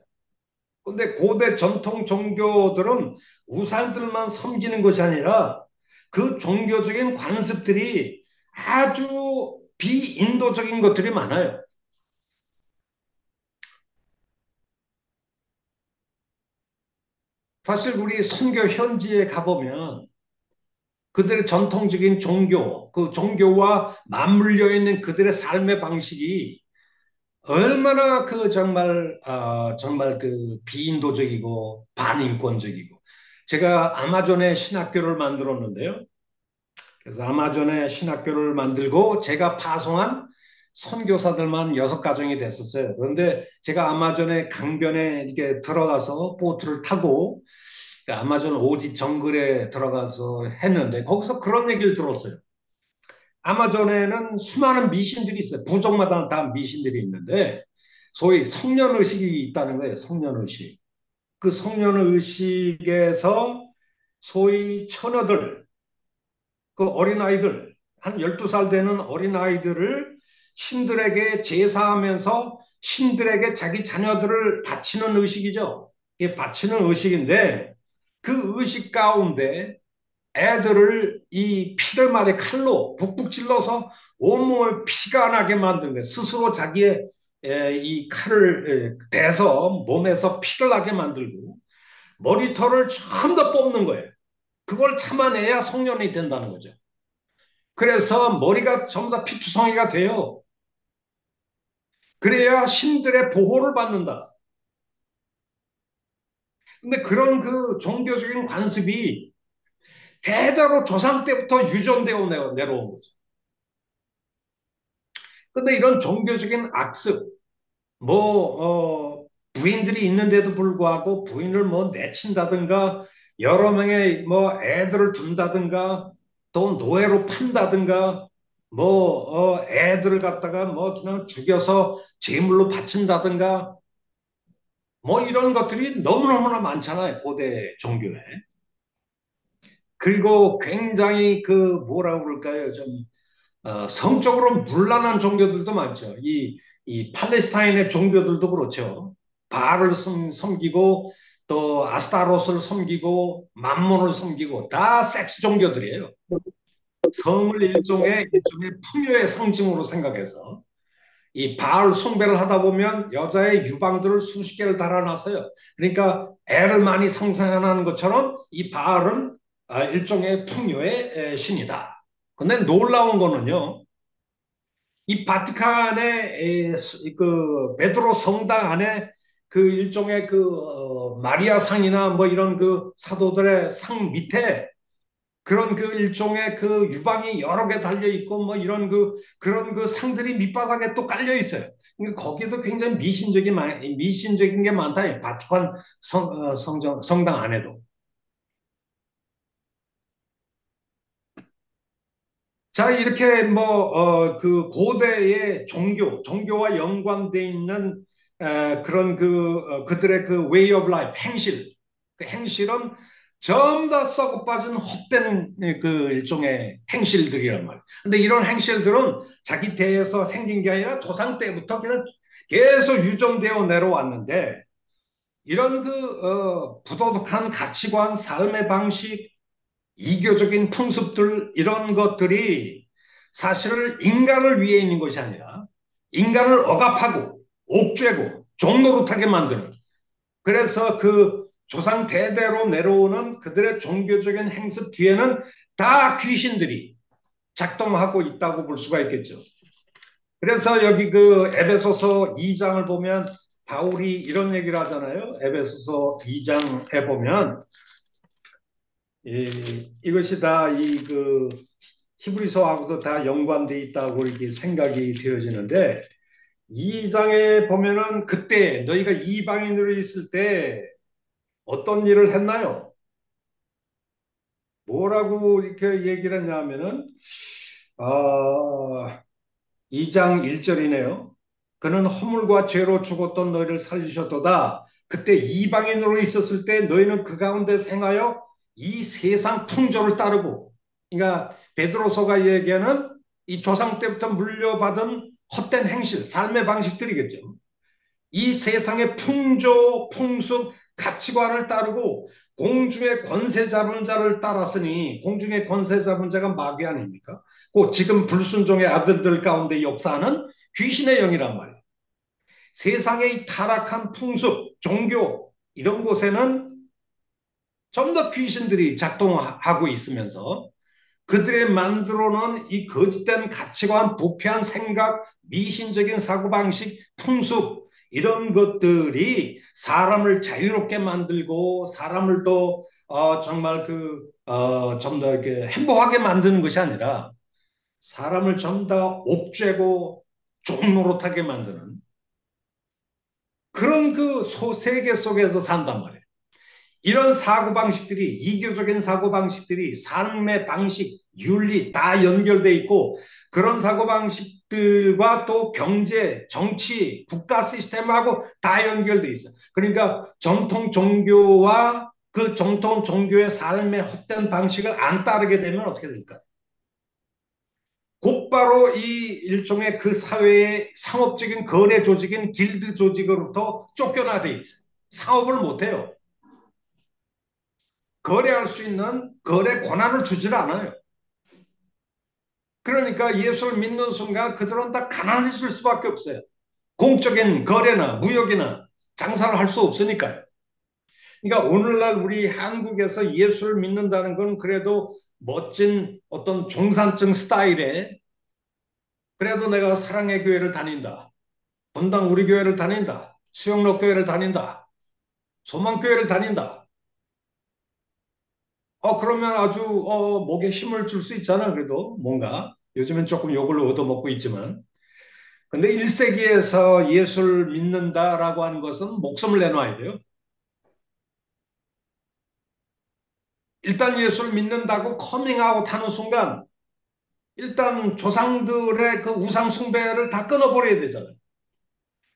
근데 고대 전통 종교들은 우상들만 섬기는 것이 아니라 그 종교적인 관습들이 아주 비인도적인 것들이 많아요. 사실 우리 선교 현지에 가보면 그들의 전통적인 종교, 그 종교와 맞물려 있는 그들의 삶의 방식이 얼마나 그 정말 그 비인도적이고 반인권적이고 제가 아마존에 신학교를 만들었는데요. 그래서 아마존에 신학교를 만들고 제가 파송한 선교사들만 6가정이 됐었어요. 그런데 제가 아마존의 강변에 이렇게 들어가서 보트를 타고 그 아마존 오지 정글에 들어가서 했는데 거기서 그런 얘기를 들었어요. 아마존에는 수많은 미신들이 있어요. 부족마다 다 미신들이 있는데 소위 성년의식이 있다는 거예요. 성년의식. 그 성년의식에서 소위 처녀들, 그 어린아이들, 한 12살 되는 어린아이들을 신들에게 제사하면서 신들에게 자기 자녀들을 바치는 의식이죠. 이게 바치는 의식인데 그 의식 가운데 애들을 이 피를 말에 칼로 북북 찔러서 온몸을 피가 나게 만든 거예요. 스스로 자기의 이 칼을 대서 몸에서 피를 나게 만들고 머리털을 전부 다 뽑는 거예요. 그걸 참아내야 송년이 된다는 거죠. 그래서 머리가 전부 다 피투성이가 돼요. 그래야 신들의 보호를 받는다. 근데 그런 그 종교적인 관습이 대대로 조상 때부터 유전되어 내려온 거죠. 근데 이런 종교적인 악습, 부인들이 있는데도 불구하고 부인을 뭐 내친다든가 여러 명의 뭐 애들을 둔다든가 또 노예로 판다든가 애들을 갖다가 뭐 그냥 죽여서 제물로 바친다든가 뭐 이런 것들이 너무너무나 많잖아요. 고대 종교에. 그리고 굉장히 그 뭐라고 그럴까요? 좀 성적으로 문란한 종교들도 많죠. 이 팔레스타인의 종교들도 그렇죠. 바알을 섬기고 또 아스타롯을 섬기고 만몬을 섬기고 다 섹스 종교들이에요. 성을 일종의 풍요의 상징으로 생각해서 이 바알 숭배를 하다 보면 여자의 유방들을 수십 개를 달아놨어요. 그러니까 애를 많이 상상하는 것처럼 이 바알은 일종의 풍요의 신이다. 근데 놀라운 거는요. 이 바티칸의 그 베드로 성당 안에 그 일종의 그 마리아 상이나 뭐 이런 그 사도들의 상 밑에 그런 그 일종의 그 유방이 여러 개 달려 있고 뭐 이런 그런 그 상들이 밑바닥에 또 깔려 있어요. 그러니까 거기도 굉장히 미신적인 게 많다. 이 바티칸 성당 안에도. 자, 이렇게 그 고대의 종교와 연관돼 있는 그런 그들의 그 way of life, 행실. 그 행실은 전부 다 썩어 빠진 헛된 그 일종의 행실들이란 말이에요. 근데 이런 행실들은 자기 때에서 생긴 게 아니라 조상 때부터 그냥 계속 유전되어 내려왔는데 이런 부도덕한 가치관, 삶의 방식, 이교적인 풍습들 이런 것들이 사실은 인간을 위해 있는 것이 아니라 인간을 억압하고 옥죄고 종노릇하게 만드는 그래서 그 조상 대대로 내려오는 그들의 종교적인 행습 뒤에는 다 귀신들이 작동하고 있다고 볼 수가 있겠죠. 그래서 여기 그 에베소서 2장을 보면 바울이 이런 얘기를 하잖아요. 에베소서 2장에 보면 이것이 다 히브리서하고도 다 연관돼 있다고 이렇게 생각이 되어지는데, 이 장에 보면은 그때 너희가 이방인으로 있을 때 어떤 일을 했나요? 뭐라고 이렇게 얘기를 했냐면은, 아, 2장 1절이네요. 그는 허물과 죄로 죽었던 너희를 살리셨도다. 그때 이방인으로 있었을 때 너희는 그 가운데 생하여 이 세상 풍조를 따르고, 그러니까 베드로서가 얘기하는 이 조상 때부터 물려받은 헛된 행실, 삶의 방식들이겠죠. 이 세상의 풍조, 풍습, 가치관을 따르고 공중의 권세 잡은 자를 따랐으니, 공중의 권세 잡은 자가 마귀 아닙니까? 그 지금 불순종의 아들들 가운데 역사하는 귀신의 영이란 말이에요. 세상의 타락한 풍습, 종교 이런 곳에는 좀 더 귀신들이 작동하고 있으면서 그들의 만들어 놓은 이 거짓된 가치관, 부패한 생각, 미신적인 사고방식, 풍습 이런 것들이 사람을 자유롭게 만들고 사람을 또 정말 좀 더 이렇게 행복하게 만드는 것이 아니라 사람을 좀 더 옥죄고 종노릇하게 만드는 그런 세계 속에서 산단 말이에요. 이런 사고방식들이, 이교적인 사고방식들이 삶의 방식, 윤리 다 연결돼 있고, 그런 사고방식들과 또 경제, 정치, 국가 시스템하고 다 연결돼 있어요. 그러니까 정통 종교와 그 정통 종교의 삶의 헛된 방식을 안 따르게 되면 어떻게 될까요? 곧바로 이 일종의 그 사회의 상업적인 거래 조직인 길드 조직으로부터 쫓겨나돼 있어요. 사업을 못해요. 거래할 수 있는 거래 권한을 주질 않아요. 그러니까 예수를 믿는 순간 그들은 다 가난해질 수밖에 없어요. 공적인 거래나 무역이나 장사를 할 수 없으니까요. 그러니까 오늘날 우리 한국에서 예수를 믿는다는 건 그래도 멋진 어떤 중산층 스타일의, 그래도 내가 사랑의 교회를 다닌다, 분당 우리 교회를 다닌다, 수영로 교회를 다닌다, 소망교회를 다닌다. 그러면 아주 목에 힘을 줄 수 있잖아. 그래도 뭔가 요즘엔 조금 욕을 얻어먹고 있지만, 근데 1세기에서 예수를 믿는다라고 하는 것은 목숨을 내놔야 돼요. 일단 예수를 믿는다고 커밍아웃 하는 순간 일단 조상들의 그 우상 숭배를 다 끊어버려야 되잖아요.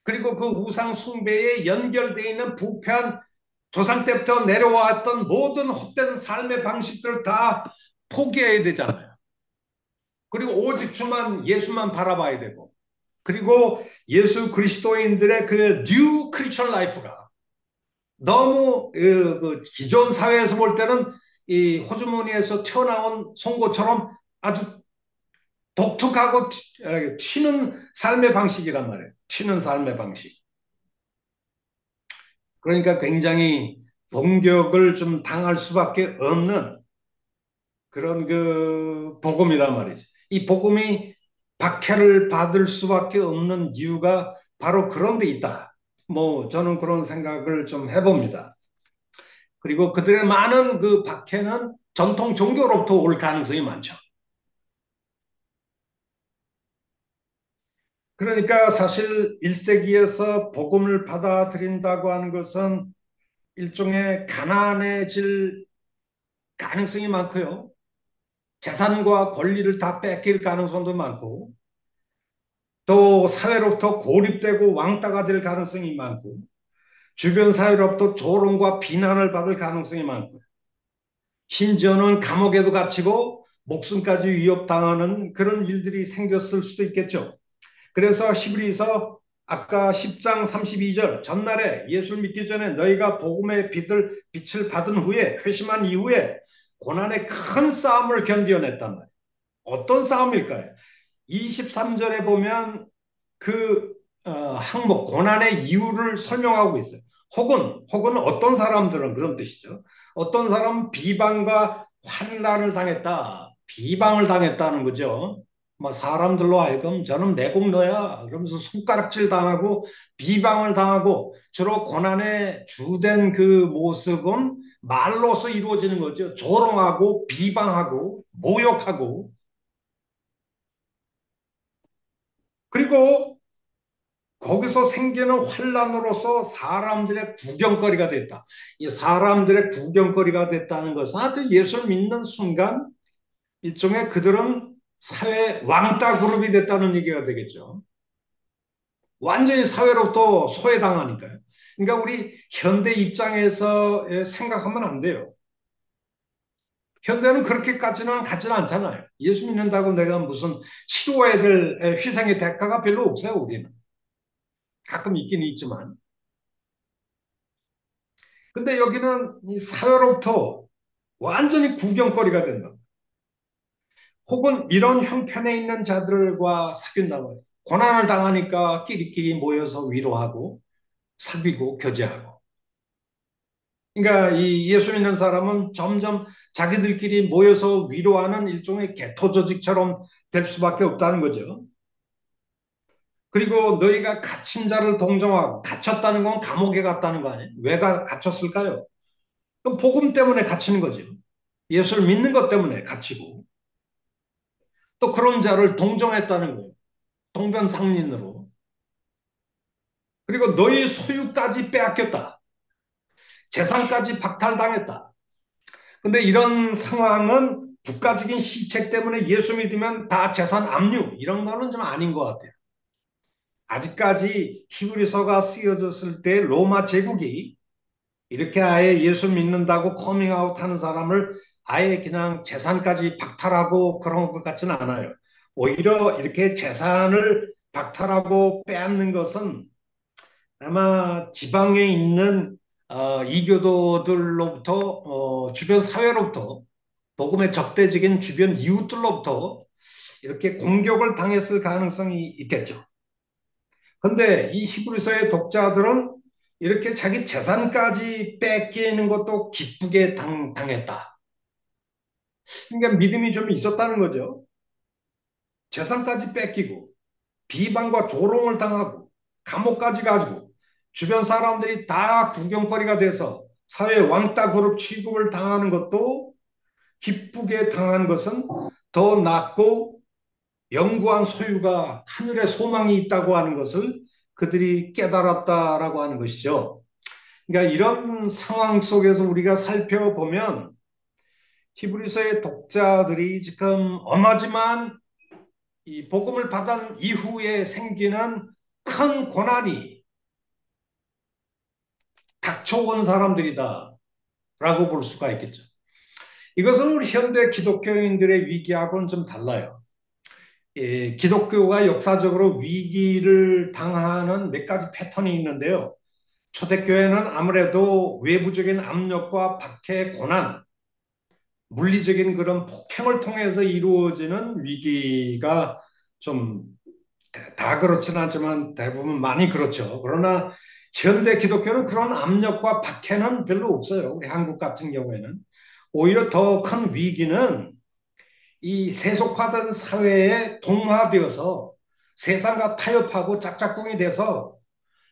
그리고 그 우상 숭배에 연결되어 있는 부패한 조상 때부터 내려왔던 모든 헛된 삶의 방식들을 다 포기해야 되잖아요. 그리고 오직 주만, 예수만 바라봐야 되고, 그리고 예수 그리스도인들의 그 뉴 크리스천 라이프가 너무 기존 사회에서 볼 때는 이 호주머니에서 튀어나온 송곳처럼 아주 독특하고 튀는 삶의 방식이란 말이에요. 튀는 삶의 방식. 그러니까 굉장히 공격을 좀 당할 수밖에 없는 그런 복음이란 말이죠. 이 복음이 박해를 받을 수밖에 없는 이유가 바로 그런 데 있다. 뭐 저는 그런 생각을 좀 해봅니다. 그리고 그들의 많은 그 박해는 전통 종교로부터 올 가능성이 많죠. 그러니까 사실 1세기에서 복음을 받아들인다고 하는 것은 일종의 가난해질 가능성이 많고요. 재산과 권리를 다 뺏길 가능성도 많고, 또 사회로부터 고립되고 왕따가 될 가능성이 많고, 주변 사회로부터 조롱과 비난을 받을 가능성이 많고, 심지어는 감옥에도 갇히고 목숨까지 위협당하는 그런 일들이 생겼을 수도 있겠죠. 그래서 히브리서 아까 10장 32절 전날에 예수를 믿기 전에 너희가 복음의 빛을 받은 후에 회심한 이후에 고난의 큰 싸움을 견디어냈단 말이에요. 어떤 싸움일까요? 23절에 보면 그 항목 고난의 이유를 설명하고 있어요. 혹은 어떤 사람들은 그런 뜻이죠. 어떤 사람은 비방과 환난을 당했다. 비방을 당했다는 거죠. 뭐 사람들로 하여금 저는 내공너야 그러면서 손가락질 당하고 비방을 당하고 주로 고난의 주된 그 모습은 말로서 이루어지는 거죠. 조롱하고 비방하고 모욕하고 그리고 거기서 생기는 환란으로서 사람들의 구경거리가 됐다. 이 사람들의 구경거리가 됐다는 것은 하여튼 예수를 믿는 순간 일종의 그들은 사회 왕따 그룹이 됐다는 얘기가 되겠죠. 완전히 사회로부터 소외당하니까요. 그러니까 우리 현대 입장에서 생각하면 안 돼요. 현대는 그렇게까지는 가지는 않잖아요. 예수 믿는다고 내가 무슨 치료해야 될 희생의 대가가 별로 없어요, 우리는. 가끔 있긴 있지만. 근데 여기는 이 사회로부터 완전히 구경거리가 된다. 혹은 이런 형편에 있는 자들과 사귄다고. 고난을 당하니까 끼리끼리 모여서 위로하고 사귀고 교제하고. 그러니까 이 예수 믿는 사람은 점점 자기들끼리 모여서 위로하는 일종의 개토 조직처럼 될 수밖에 없다는 거죠. 그리고 너희가 갇힌 자를 동정하고 갇혔다는 건 감옥에 갔다는 거 아니에요? 왜 갇혔을까요? 그 복음 때문에 갇히는 거죠. 예수를 믿는 것 때문에 갇히고 또 그런 자를 동정했다는 거예요. 동병상련으로. 그리고 너희 소유까지 빼앗겼다. 재산까지 박탈당했다. 근데 이런 상황은 국가적인 시책 때문에 예수 믿으면 다 재산 압류 이런 거는 좀 아닌 것 같아요. 아직까지 히브리서가 쓰여졌을 때 로마 제국이 이렇게 아예 예수 믿는다고 커밍아웃 하는 사람을 아예 그냥 재산까지 박탈하고 그런 것 같지는 않아요. 오히려 이렇게 재산을 박탈하고 빼앗는 것은 아마 지방에 있는 이교도들로부터 주변 사회로부터 복음의 적대적인 주변 이웃들로부터 이렇게 공격을 당했을 가능성이 있겠죠. 근데 이 히브리서의 독자들은 이렇게 자기 재산까지 뺏기는 것도 기쁘게 당했다. 그러니까 믿음이 좀 있었다는 거죠. 재산까지 뺏기고 비방과 조롱을 당하고 감옥까지 가지고 주변 사람들이 다 구경거리가 돼서 사회 왕따 그룹 취급을 당하는 것도 기쁘게 당한 것은 더 낫고 영구한 소유가 하늘에 소망이 있다고 하는 것을 그들이 깨달았다라고 하는 것이죠. 그러니까 이런 상황 속에서 우리가 살펴보면 히브리서의 독자들이 지금 엄하지만 이 복음을 받은 이후에 생기는 큰 고난이 닥쳐온 사람들이다라고 볼 수가 있겠죠. 이것은 우리 현대 기독교인들의 위기하고는 좀 달라요. 기독교가 역사적으로 위기를 당하는 몇 가지 패턴이 있는데요. 초대교회는 아무래도 외부적인 압력과 박해, 고난, 물리적인 그런 폭행을 통해서 이루어지는 위기가 좀 다 그렇지는 않지만 대부분 많이 그렇죠. 그러나 현대 기독교는 그런 압력과 박해는 별로 없어요. 우리 한국 같은 경우에는. 오히려 더 큰 위기는 이 세속화된 사회에 동화되어서 세상과 타협하고 짝짝꿍이 돼서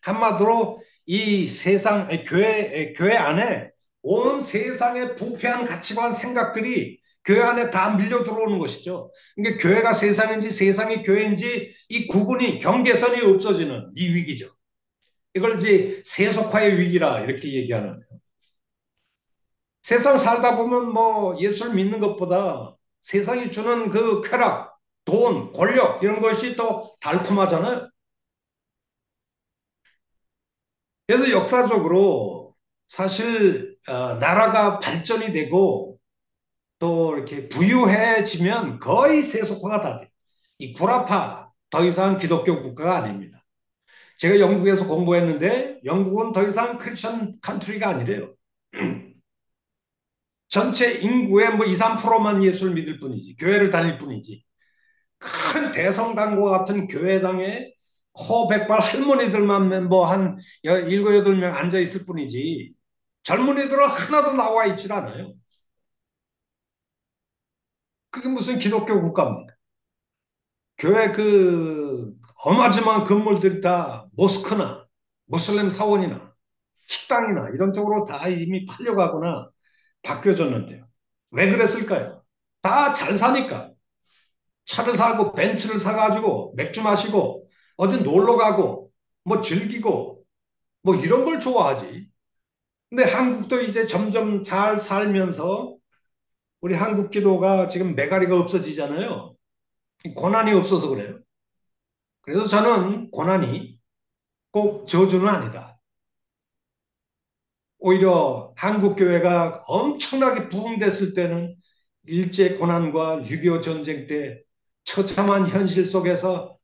한마디로 이 세상, 교회 안에 온 세상의 부패한 가치관 생각들이 교회 안에 다 밀려 들어오는 것이죠. 그러니까 교회가 세상인지 세상이 교회인지 이 구분이 경계선이 없어지는 이 위기죠. 이걸 이제 세속화의 위기라 이렇게 얘기하는 거예요. 세상 살다 보면 뭐 예수를 믿는 것보다 세상이 주는 그 쾌락, 돈, 권력 이런 것이 더 달콤하잖아요. 그래서 역사적으로 사실 나라가 발전이 되고 또 이렇게 부유해지면 거의 세속화가 다 돼요. 이 구라파 더 이상 기독교 국가가 아닙니다. 제가 영국에서 공부했는데 영국은 더 이상 크리스천 컨트리가 아니래요. 전체 인구의 뭐 2, 3%만 예수를 믿을 뿐이지 교회를 다닐 뿐이지 큰 대성당과 같은 교회당에 호백발 할머니들만 뭐 한 일곱 여덟 명 앉아 있을 뿐이지 젊은이들은 하나도 나와 있질 않아요. 그게 무슨 기독교 국가입니까? 교회 그 어마지만 건물들이 다 모스크나 무슬림 사원이나 식당이나 이런 쪽으로 다 이미 팔려가거나 바뀌어졌는데요. 왜 그랬을까요? 다 잘 사니까. 차를 사고 벤츠를 사가지고 맥주 마시고 어디 놀러 가고 뭐 즐기고 뭐 이런 걸 좋아하지. 근데 한국도 이제 점점 잘 살면서 우리 한국 기도가 지금 메가리가 없어지잖아요. 고난이 없어서 그래요. 그래서 저는 고난이 꼭 저주는 아니다. 오히려 한국 교회가 엄청나게 부흥됐을 때는 일제 고난과 6.25 전쟁 때 처참한 현실 속에서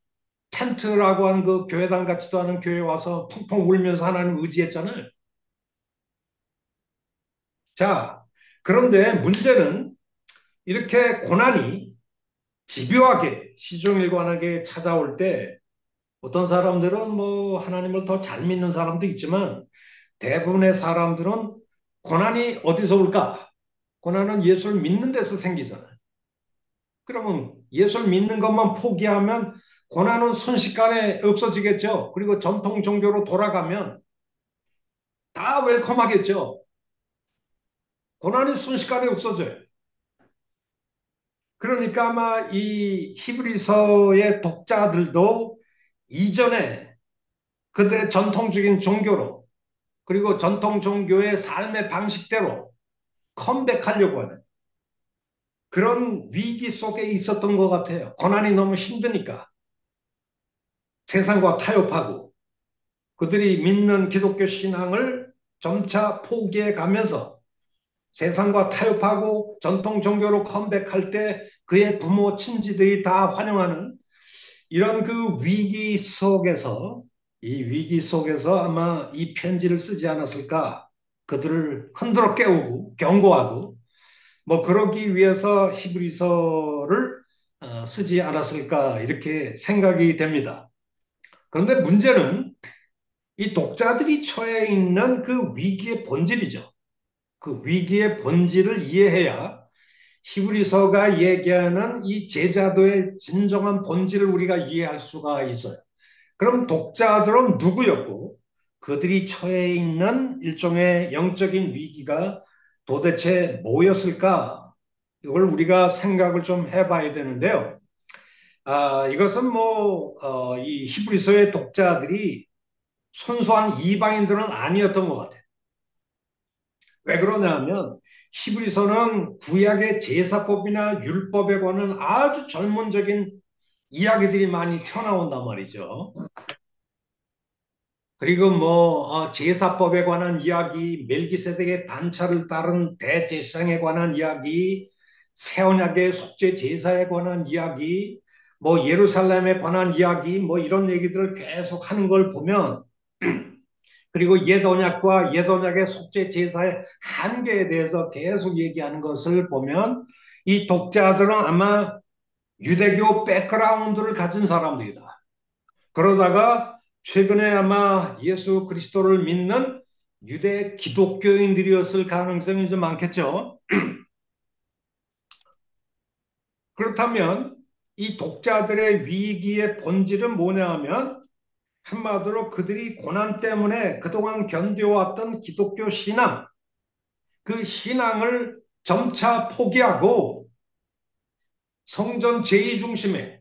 텐트라고 한 그 교회당 같지도 않은 교회 와서 펑펑 울면서 하나님 의지했잖아요. 자, 그런데 문제는 이렇게 고난이 집요하게 시종일관하게 찾아올 때 어떤 사람들은 뭐 하나님을 더 잘 믿는 사람도 있지만 대부분의 사람들은 고난이 어디서 올까? 고난은 예수를 믿는 데서 생기잖아요. 그러면 예수를 믿는 것만 포기하면 고난은 순식간에 없어지겠죠. 그리고 전통 종교로 돌아가면 다 웰컴하겠죠. 고난이 순식간에 없어져요. 그러니까 아마 이 히브리서의 독자들도 이전에 그들의 전통적인 종교로 그리고 전통 종교의 삶의 방식대로 컴백하려고 하는 그런 위기 속에 있었던 것 같아요. 고난이 너무 힘드니까 세상과 타협하고 그들이 믿는 기독교 신앙을 점차 포기해 가면서 세상과 타협하고 전통 종교로 컴백할 때 그의 부모 친지들이 다 환영하는 이런 그 위기 속에서 이 위기 속에서 아마 이 편지를 쓰지 않았을까 그들을 흔들어 깨우고 경고하고 뭐 그러기 위해서 히브리서를 쓰지 않았을까 이렇게 생각이 됩니다. 그런데 문제는 이 독자들이 처해 있는 그 위기의 본질이죠. 그 위기의 본질을 이해해야 히브리서가 얘기하는 이 제자도의 진정한 본질을 우리가 이해할 수가 있어요. 그럼 독자들은 누구였고 그들이 처해 있는 일종의 영적인 위기가 도대체 뭐였을까? 이걸 우리가 생각을 좀 해봐야 되는데요. 이것은 이 히브리서의 독자들이 순수한 이방인들은 아니었던 것 같아요. 왜 그러냐면 히브리서는 구약의 제사법이나 율법에 관한 아주 전문적인 이야기들이 많이 튀어나온단 말이죠. 그리고 제사법에 관한 이야기, 멜기세덱의 반차를 따른 대제사장에 관한 이야기, 새 언약의 속죄 제사에 관한 이야기, 뭐 예루살렘에 관한 이야기, 뭐 이런 얘기들을 계속 하는 걸 보면 그리고 옛 언약과 옛 언약의 속죄 제사의 한계에 대해서 계속 얘기하는 것을 보면 이 독자들은 아마 유대교 백그라운드를 가진 사람들이다. 그러다가 최근에 아마 예수 그리스도를 믿는 유대 기독교인들이었을 가능성이 좀 많겠죠. 그렇다면 이 독자들의 위기의 본질은 뭐냐 하면 한마디로 그들이 고난 때문에 그동안 견뎌왔던 기독교 신앙, 그 신앙을 점차 포기하고 성전 제의 중심에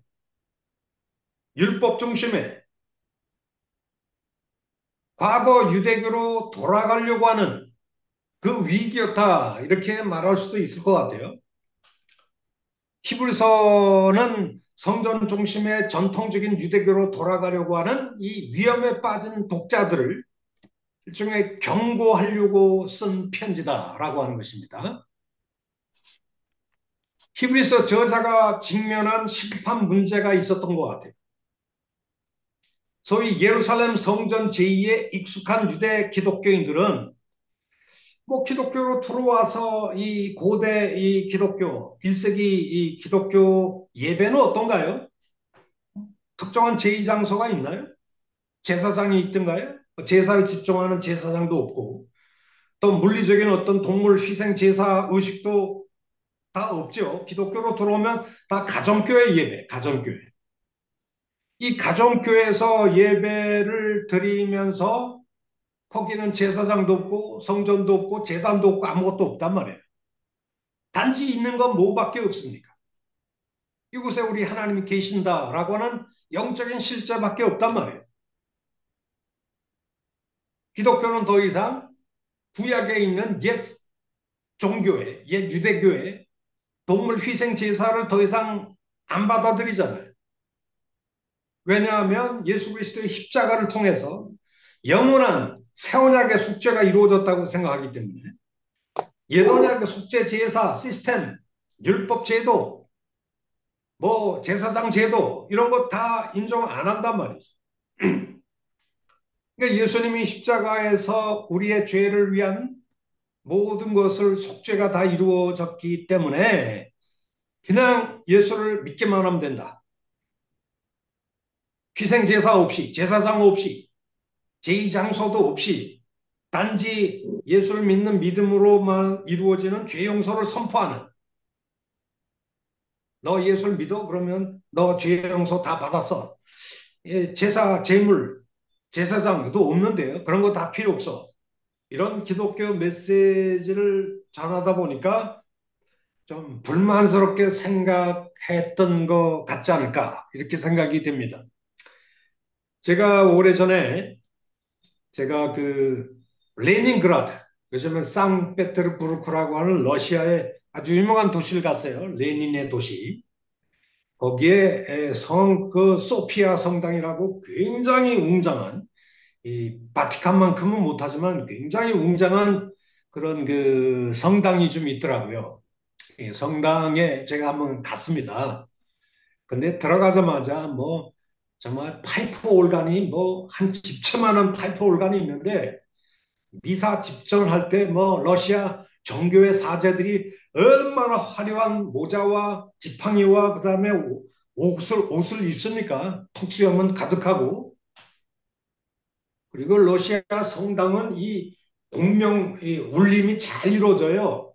율법 중심에 과거 유대교로 돌아가려고 하는 그 위기였다 이렇게 말할 수도 있을 것 같아요. 히브리서는 성전 중심의 전통적인 유대교로 돌아가려고 하는 이 위험에 빠진 독자들을 일종의 경고하려고 쓴 편지다라고 하는 것입니다. 히브리서 저자가 직면한 시급한 문제가 있었던 것 같아요. 소위 예루살렘 성전 제의에 익숙한 유대 기독교인들은 뭐 기독교로 들어와서 이 고대 이 기독교 1세기 이 기독교 예배는 어떤가요? 특정한 제의 장소가 있나요? 제사장이 있던가요? 제사에 집중하는 제사장도 없고 또 물리적인 어떤 동물 희생 제사 의식도 다 없죠. 기독교로 들어오면 다 가정교회 예배, 가정교회. 이 가정교회에서 예배를 드리면서 거기는 제사장도 없고 성전도 없고 제단도 없고 아무것도 없단 말이에요. 단지 있는 건 뭐밖에 없습니까? 이곳에 우리 하나님이 계신다라고 하는 영적인 실제밖에 없단 말이에요. 기독교는 더 이상 구약에 있는 옛 종교회, 옛 유대교회, 동물 희생 제사를 더 이상 안 받아들이잖아요. 왜냐하면 예수 그리스도의 십자가를 통해서 영원한 새 언약의 숙제가 이루어졌다고 생각하기 때문에 옛 언약의 숙제 제사 시스템, 율법 제도, 뭐 제사장 제도 이런 거 다 인정 안 한단 말이죠. 그러니까 예수님이 십자가에서 우리의 죄를 위한 모든 것을 속죄가 다 이루어졌기 때문에 그냥 예수를 믿기만 하면 된다. 희생제사 없이 제사장 없이 제2장소도 없이 단지 예수를 믿는 믿음으로만 이루어지는 죄 용서를 선포하는 너 예수를 믿어? 그러면 너 죄 용서 다 받았어. 예, 제사, 제물, 제사장도 없는데요. 그런 거 다 필요 없어. 이런 기독교 메시지를 전하다 보니까 좀 불만스럽게 생각했던 것 같지 않을까 이렇게 생각이 됩니다. 제가 오래전에 제가 그 레닌그라드 요즘은 상페테르부르크라고 하는 러시아의 아주 유명한 도시를 갔어요. 레닌의 도시. 거기에 그 소피아 성당이라고 굉장히 웅장한 이 바티칸만큼은 못하지만 굉장히 웅장한 그런 그 성당이 좀 있더라고요. 이 성당에 제가 한번 갔습니다. 근데 들어가자마자 뭐 정말 파이프 올간이 뭐 한 집채만한 파이프 올간이 있는데 미사 집전할 때 뭐 러시아 정교회 사제들이 얼마나 화려한 모자와 지팡이와 그다음에 옷을 입습니까? 턱수염은 가득하고 그리고 러시아 성당은 이 공명 이 울림이 잘 이루어져요.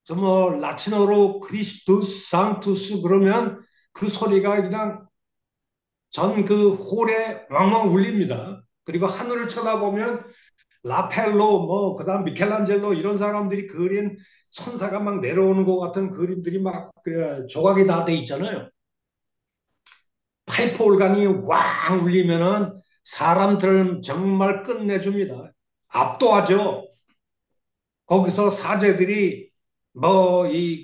그래서 뭐 라틴어로 크리스투스 상투스 그러면 그 소리가 그냥 전 그 홀에 왕왕 울립니다. 그리고 하늘을 쳐다보면 라펠로 뭐 그다음 미켈란젤로 이런 사람들이 그린 천사가 막 내려오는 것 같은 그림들이 막그 조각이 다 돼 있잖아요. 파이프 올간이 왕 울리면은 사람들을 정말 끝내줍니다. 압도하죠. 거기서 사제들이 뭐 이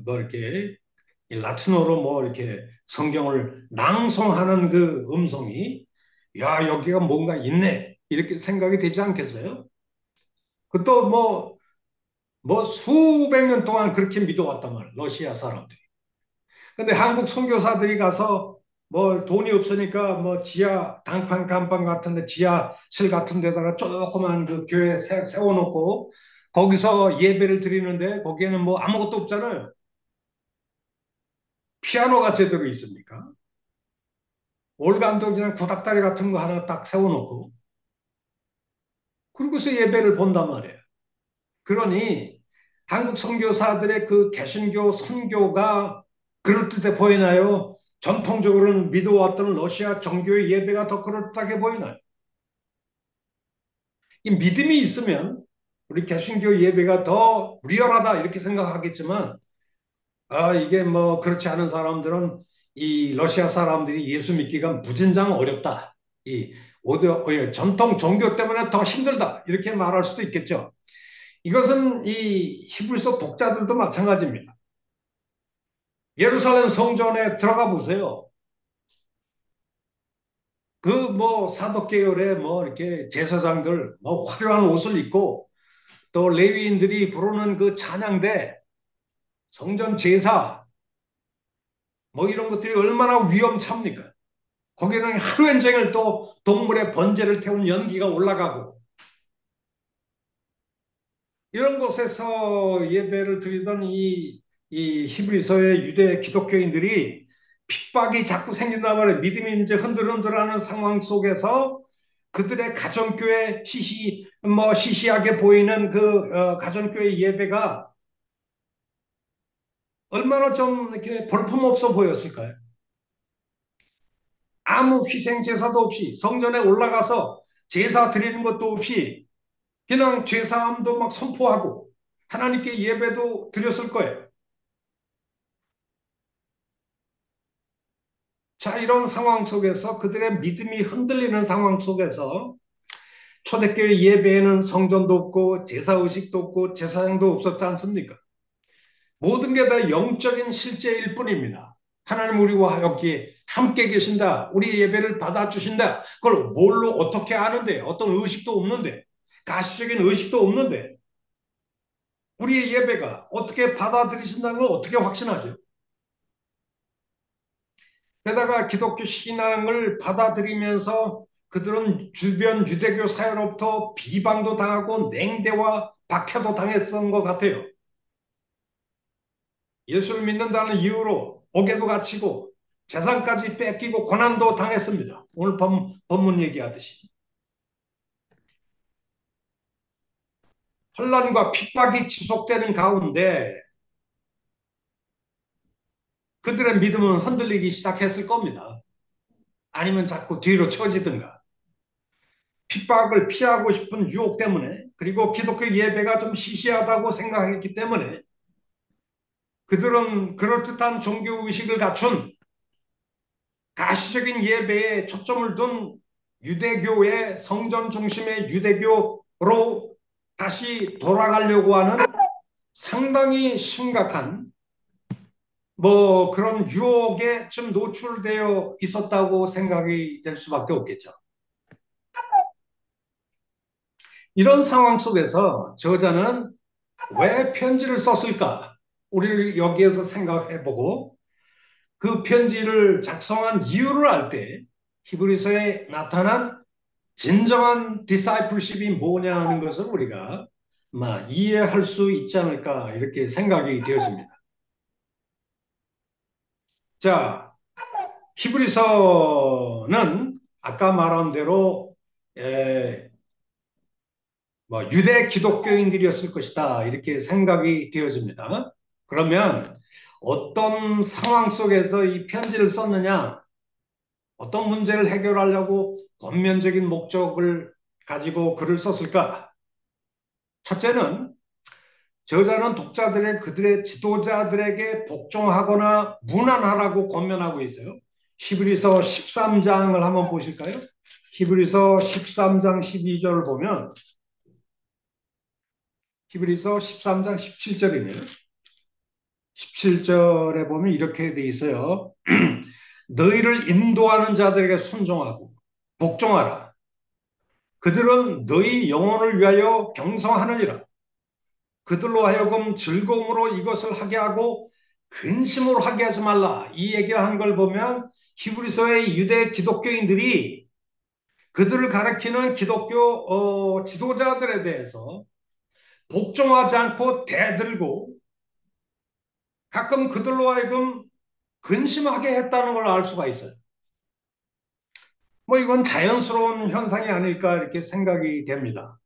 뭐 이렇게 라틴어로 뭐 이렇게 성경을 낭송하는 그 음성이 야 여기가 뭔가 있네 이렇게 생각이 되지 않겠어요? 그 또 뭐 수백 년 동안 그렇게 믿어왔단 말이에요. 러시아 사람들이. 근데 한국 선교사들이 가서 뭐 돈이 없으니까 뭐 지하 당판 감방 같은데 지하실 같은 데다가 조그만 그 교회 세워놓고 거기서 예배를 드리는데 거기에는 뭐 아무것도 없잖아요. 피아노가 제대로 있습니까? 올간도 그냥 구닥다리 같은 거 하나 딱 세워놓고 그러고서 예배를 본단 말이에요. 그러니 한국 선교사들의 그 개신교 선교가 그럴듯해 보이나요? 전통적으로는 믿어왔던 러시아 정교의 예배가 더 그럴듯하게 보이나요? 이 믿음이 있으면 우리 개신교 예배가 더 리얼하다 이렇게 생각하겠지만 아 이게 뭐 그렇지 않은 사람들은 이 러시아 사람들이 예수 믿기가 무진장 어렵다. 이 오히려 전통 종교 때문에 더 힘들다 이렇게 말할 수도 있겠죠. 이것은 이 히브리서 독자들도 마찬가지입니다. 예루살렘 성전에 들어가 보세요. 그 뭐 사독 계열의 뭐 이렇게 제사장들 뭐 화려한 옷을 입고 또 레위인들이 부르는 그 찬양대, 성전 제사 뭐 이런 것들이 얼마나 위험찹니까? 거기는 하루 종일 또 동물의 번제를 태운 연기가 올라가고 이런 곳에서 예배를 드리던 이 히브리서의 유대 기독교인들이 핍박이 자꾸 생긴단 말이에요. 믿음이 이제 흔들흔들하는 상황 속에서 그들의 가정교회 시시하게 보이는 그 가정교회 예배가 얼마나 좀 이렇게 볼품없어 보였을까요? 아무 희생 제사도 없이 성전에 올라가서 제사 드리는 것도 없이 그냥 죄사함도 막 선포하고 하나님께 예배도 드렸을 거예요. 자, 이런 상황 속에서 그들의 믿음이 흔들리는 상황 속에서 초대교회 예배에는 성전도 없고 제사의식도 없고 제사장도 없었지 않습니까? 모든 게 다 영적인 실제일 뿐입니다. 하나님 우리와 여기 함께 계신다. 우리 예배를 받아주신다. 그걸 뭘로 어떻게 아는데? 어떤 의식도 없는데. 가시적인 의식도 없는데. 우리의 예배가 어떻게 받아들이신다는 걸 어떻게 확신하죠? 게다가 기독교 신앙을 받아들이면서 그들은 주변 유대교 사회로부터 비방도 당하고 냉대와 박해도 당했던 것 같아요. 예수를 믿는다는 이유로 옥에도 갇히고 재산까지 뺏기고 고난도 당했습니다. 오늘 본문 얘기하듯이. 혼란과 핍박이 지속되는 가운데 그들의 믿음은 흔들리기 시작했을 겁니다. 아니면 자꾸 뒤로 처지든가. 핍박을 피하고 싶은 유혹 때문에 그리고 기독교 예배가 좀 시시하다고 생각했기 때문에 그들은 그럴듯한 종교의식을 갖춘 가시적인 예배에 초점을 둔 유대교의 성전 중심의 유대교로 다시 돌아가려고 하는 상당히 심각한 뭐 그런 유혹에 좀 노출되어 있었다고 생각이 될 수밖에 없겠죠. 이런 상황 속에서 저자는 왜 편지를 썼을까? 우리를 여기에서 생각해보고 그 편지를 작성한 이유를 알 때 히브리서에 나타난 진정한 디사이플십이 뭐냐 하는 것을 우리가 이해할 수 있지 않을까 이렇게 생각이 되었습니다. 자, 히브리서는 아까 말한 대로 에, 유대 기독교인들이었을 것이다 이렇게 생각이 되어집니다. 그러면 어떤 상황 속에서 이 편지를 썼느냐, 어떤 문제를 해결하려고 권면적인 목적을 가지고 글을 썼을까? 첫째는 저자는 독자들의 그들의 지도자들에게 복종하거나 문안하라고 권면하고 있어요. 히브리서 13장을 한번 보실까요? 히브리서 13장 12절을 보면 히브리서 13장 17절이네요. 17절에 보면 이렇게 돼 있어요. 너희를 인도하는 자들에게 순종하고 복종하라. 그들은 너희 영혼을 위하여 경성하느니라. 그들로 하여금 즐거움으로 이것을 하게 하고 근심으로 하게 하지 말라. 이 얘기를 한 걸 보면 히브리서의 유대 기독교인들이 그들을 가리키는 기독교 지도자들에 대해서 복종하지 않고 대들고 가끔 그들로 하여금 근심하게 했다는 걸 알 수가 있어요. 뭐 이건 자연스러운 현상이 아닐까 이렇게 생각이 됩니다.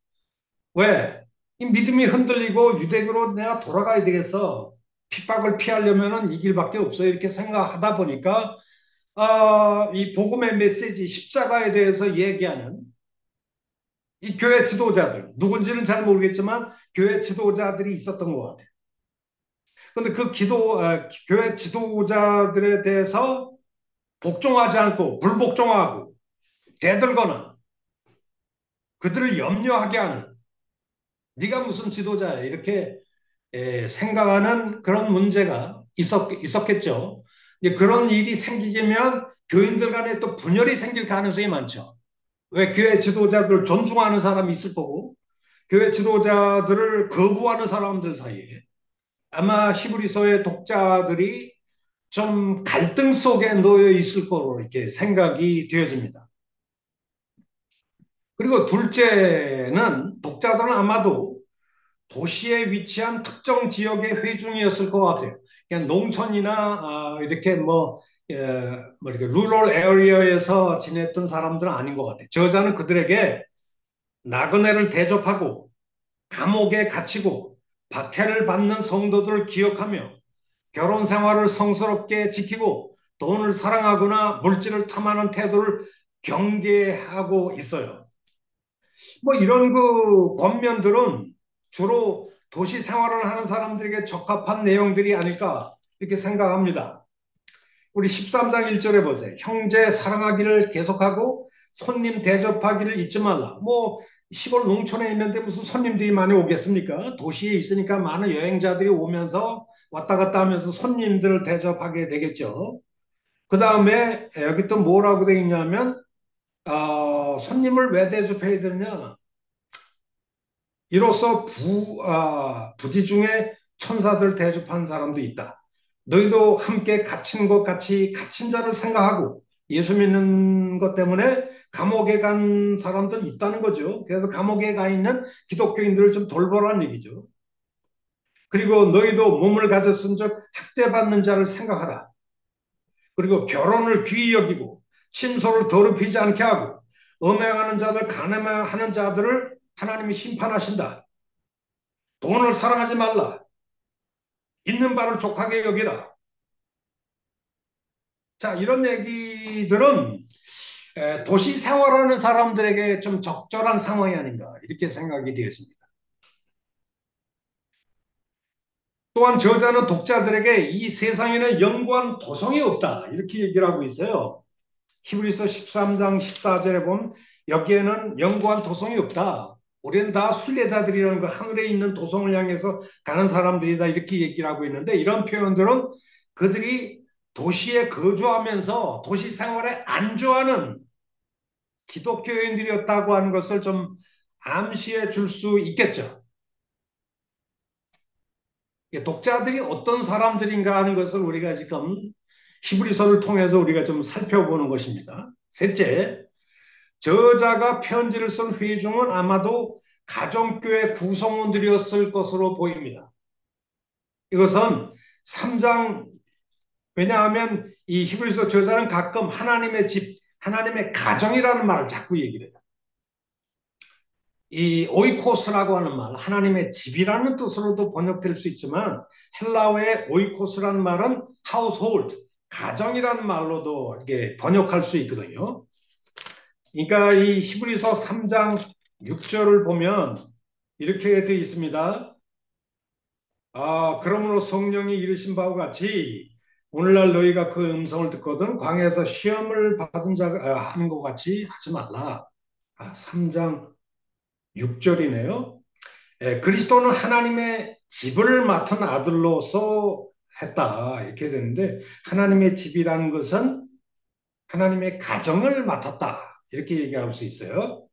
왜? 이 믿음이 흔들리고 유대교로 내가 돌아가야 되겠어. 핍박을 피하려면 이 길밖에 없어. 이렇게 생각하다 보니까 이 복음의 메시지 십자가에 대해서 얘기하는 이 교회 지도자들 누군지는 잘 모르겠지만 교회 지도자들이 있었던 것 같아요. 그런데 그 교회 지도자들에 대해서 복종하지 않고 불복종하고 대들거나 그들을 염려하게 하는 네가 무슨 지도자야 이렇게 생각하는 그런 문제가 있었겠죠. 그런 일이 생기면 교인들 간에 또 분열이 생길 가능성이 많죠. 왜 교회 지도자들을 존중하는 사람이 있을 거고 교회 지도자들을 거부하는 사람들 사이에 아마 히브리서의 독자들이 좀 갈등 속에 놓여 있을 거로 이렇게 생각이 되어집니다. 그리고 둘째는 독자들은 아마도 도시에 위치한 특정 지역의 회중이었을 것 같아요. 그냥 농촌이나 이렇게 이렇게 루럴 에리어에서 지냈던 사람들은 아닌 것 같아요. 저자는 그들에게 나그네를 대접하고 감옥에 갇히고 박해를 받는 성도들을 기억하며 결혼 생활을 성스럽게 지키고 돈을 사랑하거나 물질을 탐하는 태도를 경계하고 있어요. 뭐 이런 그 권면들은 주로 도시 생활을 하는 사람들에게 적합한 내용들이 아닐까 이렇게 생각합니다. 우리 13장 1절에 보세요. 형제 사랑하기를 계속하고 손님 대접하기를 잊지 말라. 뭐 시골 농촌에 있는데 무슨 손님들이 많이 오겠습니까? 도시에 있으니까 많은 여행자들이 오면서 왔다 갔다 하면서 손님들을 대접하게 되겠죠. 그 다음에 여기 또 뭐라고 되어 있냐면 손님을 왜 대접해야 되느냐? 이로써 부디 중에 천사들 대접한 사람도 있다. 너희도 함께 갇힌 것 같이 갇힌 자를 생각하고 예수 믿는 것 때문에 감옥에 간 사람들 있다는 거죠. 그래서 감옥에 가 있는 기독교인들을 좀 돌보라는 얘기죠. 그리고 너희도 몸을 가졌은 즉 학대받는 자를 생각하라. 그리고 결혼을 귀히 여기고 침소를 더럽히지 않게 하고 음행하는 자들, 간음하는 자들을 하나님이 심판하신다. 돈을 사랑하지 말라. 있는 바를 족하게 여기라. 자, 이런 얘기들은 도시 생활하는 사람들에게 좀 적절한 상황이 아닌가 이렇게 생각이 되었습니다. 또한 저자는 독자들에게 이 세상에는 영구한 도성이 없다 이렇게 얘기를 하고 있어요. 히브리서 13장 14절에 보면 여기에는 영구한 도성이 없다. 우리는 다 순례자들이라는 거 하늘에 있는 도성을 향해서 가는 사람들이다 이렇게 얘기를 하고 있는데 이런 표현들은 그들이 도시에 거주하면서 도시 생활에 안주하는 기독교인들이었다고 하는 것을 좀 암시해 줄 수 있겠죠. 독자들이 어떤 사람들인가 하는 것을 우리가 지금 히브리서를 통해서 우리가 좀 살펴보는 것입니다. 셋째, 저자가 편지를 쓴 회중은 아마도 가정교회 구성원들이었을 것으로 보입니다. 이것은 3장, 왜냐하면 이 히브리서 저자는 가끔 하나님의 집, 하나님의 가정이라는 말을 자꾸 얘기를 해요. 이 오이코스라고 하는 말, 하나님의 집이라는 뜻으로도 번역될 수 있지만 헬라어의 오이코스라는 말은 household, 가정이라는 말로도 이게 번역할 수 있거든요. 그러니까 이 히브리서 3장 6절을 보면 이렇게 되어 있습니다. 그러므로 성령이 이르신 바와 같이 오늘날 너희가 그 음성을 듣거든 광야에서 시험을 받은 자가 하는 것 같이 하지 말라. 3장 6절이네요. 그리스도는 하나님의 집을 맡은 아들로서 했다. 이렇게 되는데 하나님의 집이라는 것은 하나님의 가정을 맡았다. 이렇게 얘기할 수 있어요.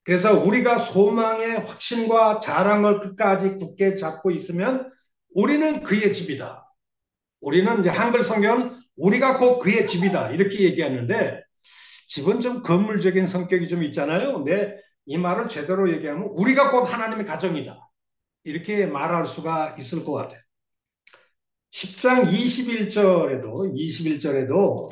그래서 우리가 소망의 확신과 자랑을 끝까지 굳게 잡고 있으면 우리는 그의 집이다. 우리는 이제 한글 성경은 우리가 곧 그의 집이다. 이렇게 얘기하는데 집은 좀 건물적인 성격이 좀 있잖아요. 근데 이 말을 제대로 얘기하면 우리가 곧 하나님의 가정이다. 이렇게 말할 수가 있을 것 같아요. 10장 21절에도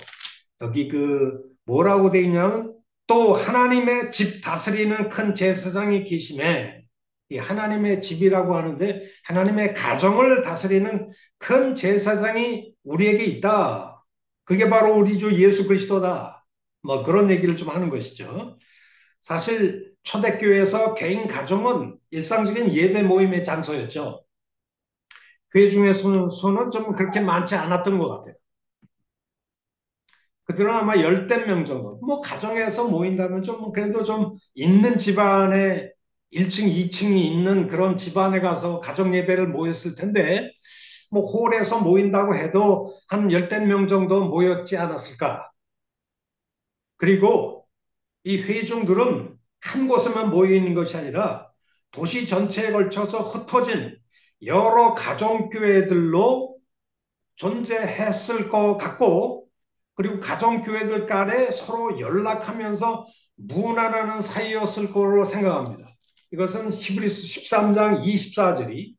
여기 그 뭐라고 돼 있냐면 또 하나님의 집 다스리는 큰 제사장이 계심에 이 하나님의 집이라고 하는데 하나님의 가정을 다스리는 큰 제사장이 우리에게 있다. 그게 바로 우리 주 예수 그리스도다. 뭐 그런 얘기를 좀 하는 것이죠. 사실 초대교회에서 개인 가정은 일상적인 예배 모임의 장소였죠. 교회 중에서는 좀 그렇게 많지 않았던 것 같아요. 그들은 아마 열댓 명 정도. 뭐 가정에서 모인다면 좀 그래도 좀 있는 집안에 1층, 2층이 있는 그런 집안에 가서 가정 예배를 모였을 텐데 뭐 홀에서 모인다고 해도 한 열댓 명 정도 모였지 않았을까. 그리고 이 회중들은 한 곳에만 모여 있는 것이 아니라 도시 전체에 걸쳐서 흩어진 여러 가정교회들로 존재했을 것 같고 그리고 가정교회들 간에 서로 연락하면서 문안하는 사이였을 거로 생각합니다. 이것은 히브리서 13장 24절이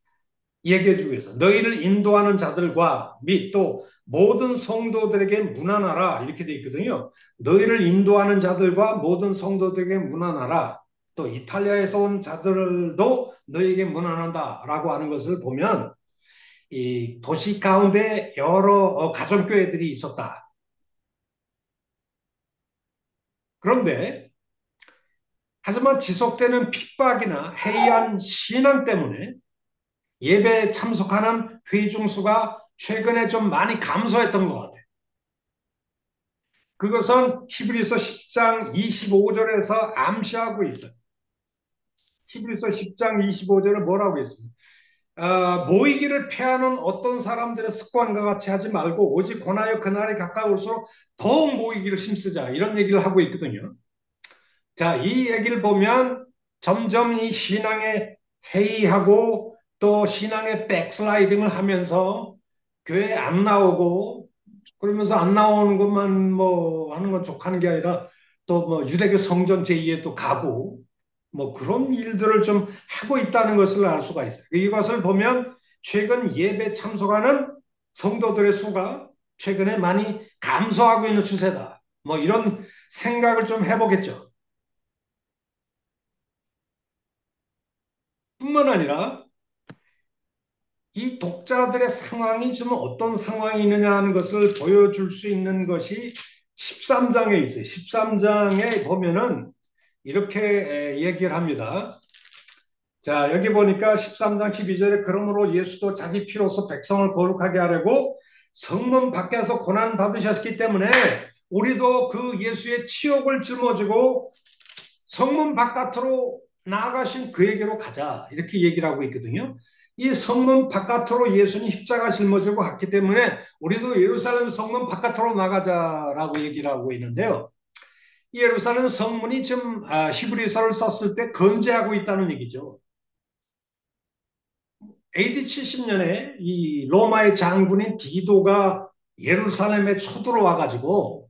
얘기해주고 있어. 너희를 인도하는 자들과 및 또 모든 성도들에게 문안하라 이렇게 돼 있거든요. 너희를 인도하는 자들과 모든 성도들에게 문안하라. 또 이탈리아에서 온 자들도 너희에게 문안한다라고 하는 것을 보면 이 도시 가운데 여러 가정교회들이 있었다. 그런데 하지만 지속되는 핍박이나 해이한 신앙 때문에 예배에 참석하는 회중 수가 최근에 좀 많이 감소했던 것 같아요. 그것은 히브리서 10장 25절에서 암시하고 있어요. 히브리서 10장 25절에 뭐라고 했습니까? 모이기를 패하는 어떤 사람들의 습관과 같이 하지 말고 오직 권하여 그날이 가까울수록 더욱 모이기를 힘쓰자 이런 얘기를 하고 있거든요. 자, 이 얘기를 보면 점점 이 신앙의 해이하고 또 신앙의 백슬라이딩을 하면서 교회에 안 나오고 그러면서 안 나오는 것만 뭐 하는 건 족하는 게 아니라 또 뭐 유대교 성전 제의에 또 가고 뭐 그런 일들을 좀 하고 있다는 것을 알 수가 있어요. 이것을 보면 최근 예배 참석하는 성도들의 수가 최근에 많이 감소하고 있는 추세다. 뭐 이런 생각을 좀 해보겠죠. 뿐만 아니라 이 독자들의 상황이 지금 어떤 상황이 있느냐 하는 것을 보여줄 수 있는 것이 13장에 있어요. 13장에 보면은 이렇게 얘기를 합니다. 자, 여기 보니까 13장 12절에 그러므로 예수도 자기 피로서 백성을 거룩하게 하려고 성문 밖에서 고난 받으셨기 때문에 우리도 그 예수의 치욕을 짊어지고 성문 바깥으로 나아가신 그에게로 가자. 이렇게 얘기를 하고 있거든요. 이 성문 바깥으로 예수님 십자가 짊어지고 갔기 때문에 우리도 예루살렘 성문 바깥으로 나가자라고 얘기를 하고 있는데요. 이 예루살렘 성문이 지금 히브리서를 썼을 때 건재하고 있다는 얘기죠. AD 70년에 이 로마의 장군인 디도가 예루살렘에 쳐들어와 가지고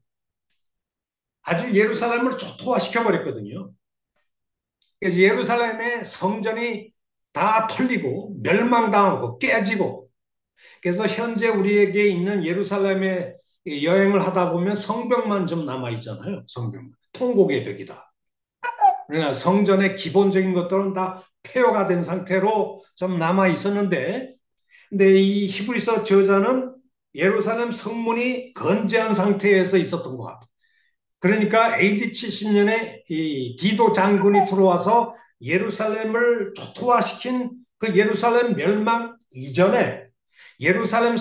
아주 예루살렘을 초토화시켜 버렸거든요. 예루살렘의 성전이 다 털리고 멸망당하고 깨지고 그래서 현재 우리에게 있는 예루살렘에 여행을 하다 보면 성벽만 좀 남아 있잖아요. 성벽만. 통곡의 벽이다. 그러나 성전의 기본적인 것들은 다 폐허가 된 상태로 좀 남아 있었는데 근데 이 히브리서 저자는 예루살렘 성문이 건재한 상태에서 있었던 것 같아요. 그러니까 AD 70년에 이 디도 장군이 들어와서 예루살렘을 초토화시킨 그 예루살렘 멸망 이전에 예루살렘의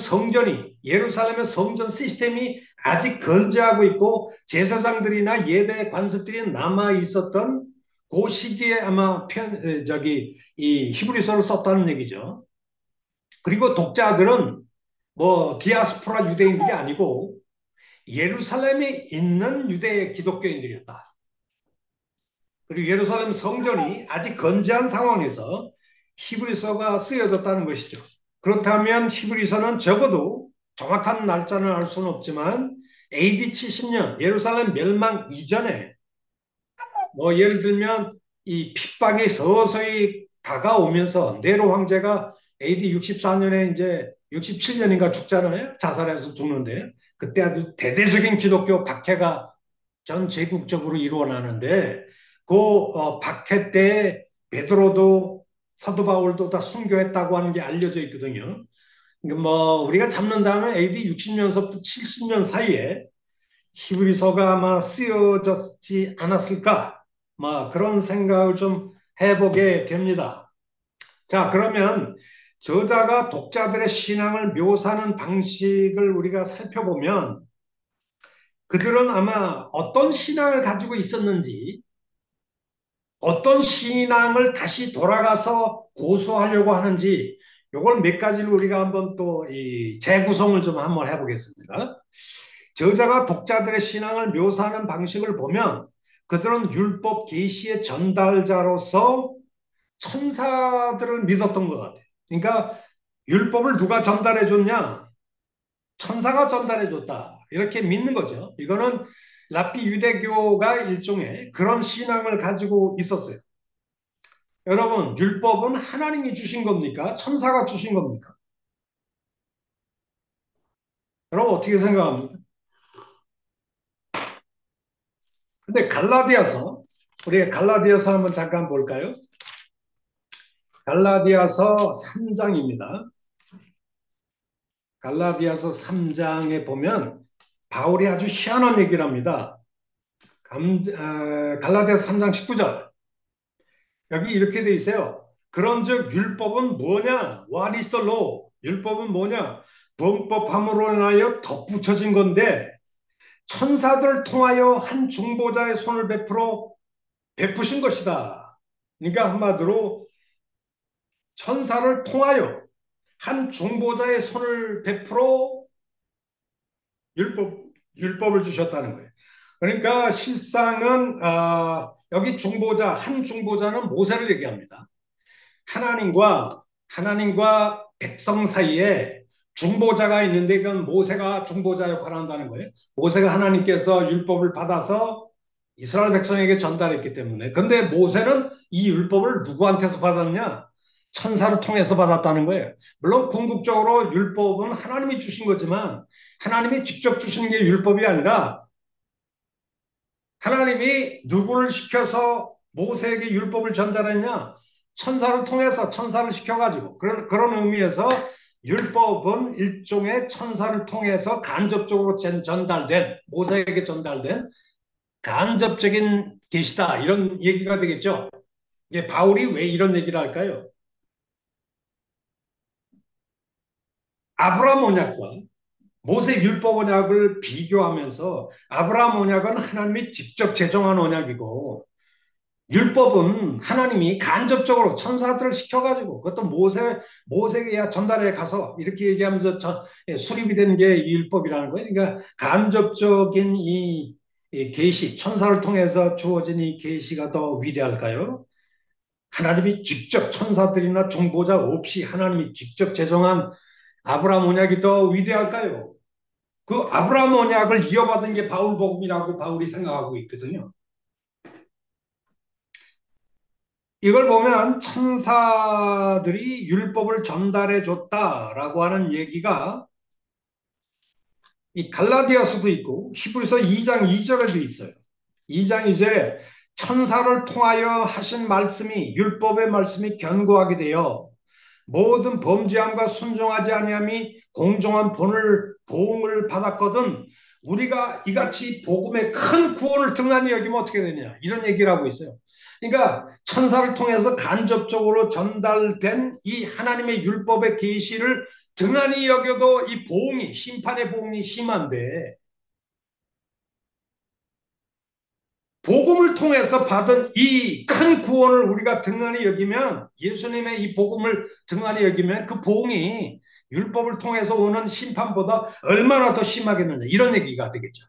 성전 시스템이 아직 건재하고 있고 제사장들이나 예배 관습들이 남아 있었던 그 시기에 아마 이 히브리서를 썼다는 얘기죠. 그리고 독자들은 뭐 디아스포라 유대인들이 아니고 예루살렘에 있는 유대 기독교인들이었다. 그리고 예루살렘 성전이 아직 건재한 상황에서 히브리서가 쓰여졌다는 것이죠. 그렇다면 히브리서는 적어도 정확한 날짜는 알 수는 없지만 AD 70년 예루살렘 멸망 이전에 뭐 예를 들면 이 핍박이 서서히 다가오면서 네로 황제가 AD 64년에 이제 67년인가 죽잖아요. 자살해서 죽는데 그때 아주 대대적인 기독교 박해가 전 제국적으로 일어나는데 그 박해 때 베드로도 사도 바울도 다 순교했다고 하는 게 알려져 있거든요. 그러니까 뭐 우리가 잡는 다음에 AD 60년서부터 70년 사이에 히브리서가 아마 쓰여졌지 않았을까? 뭐 그런 생각을 좀 해보게 됩니다. 자, 그러면 저자가 독자들의 신앙을 묘사하는 방식을 우리가 살펴보면 그들은 아마 어떤 신앙을 가지고 있었는지 어떤 신앙을 다시 돌아가서 고수하려고 하는지 요걸 몇 가지를 우리가 한번 또 이 재구성을 좀 한번 해보겠습니다. 저자가 독자들의 신앙을 묘사하는 방식을 보면 그들은 율법 계시의 전달자로서 천사들을 믿었던 것 같아요. 그러니까 율법을 누가 전달해 줬냐? 천사가 전달해 줬다. 이렇게 믿는 거죠. 이거는 랍비 유대교가 일종의 그런 신앙을 가지고 있었어요. 여러분, 율법은 하나님이 주신 겁니까? 천사가 주신 겁니까? 여러분, 어떻게 생각합니까? 근데 우리 갈라디아서 한번 잠깐 볼까요? 갈라디아서 3장입니다. 갈라디아서 3장에 보면 바울이 아주 희한한 얘기를 합니다. 갈라디아서 3장 19절. 여기 이렇게 돼 있어요. 그런즉 율법은 뭐냐? What is the law? 율법은 뭐냐? 범법함으로 인하여 덧붙여진 건데 천사들을 통하여 한 중보자의 손을 베푸신 것이다. 그러니까 한마디로 천사를 통하여 한 중보자의 손을 베풀어 율법, 율법을 주셨다는 거예요. 그러니까 실상은 여기 중보자, 한 중보자는 모세를 얘기합니다. 하나님과 백성 사이에 중보자가 있는데 그건 모세가 중보자 역할을 한다는 거예요. 모세가 하나님께서 율법을 받아서 이스라엘 백성에게 전달했기 때문에. 근데 모세는 이 율법을 누구한테서 받았냐? 천사를 통해서 받았다는 거예요. 물론 궁극적으로 율법은 하나님이 주신 거지만 하나님이 직접 주신 게 율법이 아니라 하나님이 누구를 시켜서 모세에게 율법을 전달했냐? 천사를 통해서 천사를 시켜가지고 그런 의미에서 율법은 일종의 천사를 통해서 간접적으로 전달된 모세에게 전달된 간접적인 계시다 이런 얘기가 되겠죠. 이게 바울이 왜 이런 얘기를 할까요? 아브라함 언약과 모세 율법 언약을 비교하면서 아브라함 언약은 하나님이 직접 제정한 언약이고 율법은 하나님이 간접적으로 천사들을 시켜가지고 그것도 모세에게 전달해 가서 이렇게 얘기하면서 수립이 된 게 율법이라는 거예요. 그러니까 간접적인 이 계시, 천사를 통해서 주어진 이 계시가 더 위대할까요? 하나님이 직접 천사들이나 중보자 없이 하나님이 직접 제정한 아브라함 언약이 더 위대할까요? 그 아브라함 언약을 이어받은 게 바울복음이라고 바울이 생각하고 있거든요. 이걸 보면 천사들이 율법을 전달해 줬다라고 하는 얘기가 이 갈라디아서도 있고 히브리서 2장 2절에도 있어요. 2장 2절에 천사를 통하여 하신 말씀이 율법의 말씀이 견고하게 되어 모든 범죄함과 순종하지 아니함이 공정한 보응을 받았거든 우리가 이같이 복음의 큰 구원을 등한히 여기면 어떻게 되냐 이런 얘기를 하고 있어요. 그러니까 천사를 통해서 간접적으로 전달된 이 하나님의 율법의 계시를 등한히 여겨도 이 보응이 심판의 보응이 심한데 복음을 통해서 받은 이 큰 구원을 우리가 등한히 여기면 예수님의 이 복음을 등한히 여기면 그 보응이 율법을 통해서 오는 심판보다 얼마나 더 심하겠느냐 이런 얘기가 되겠죠.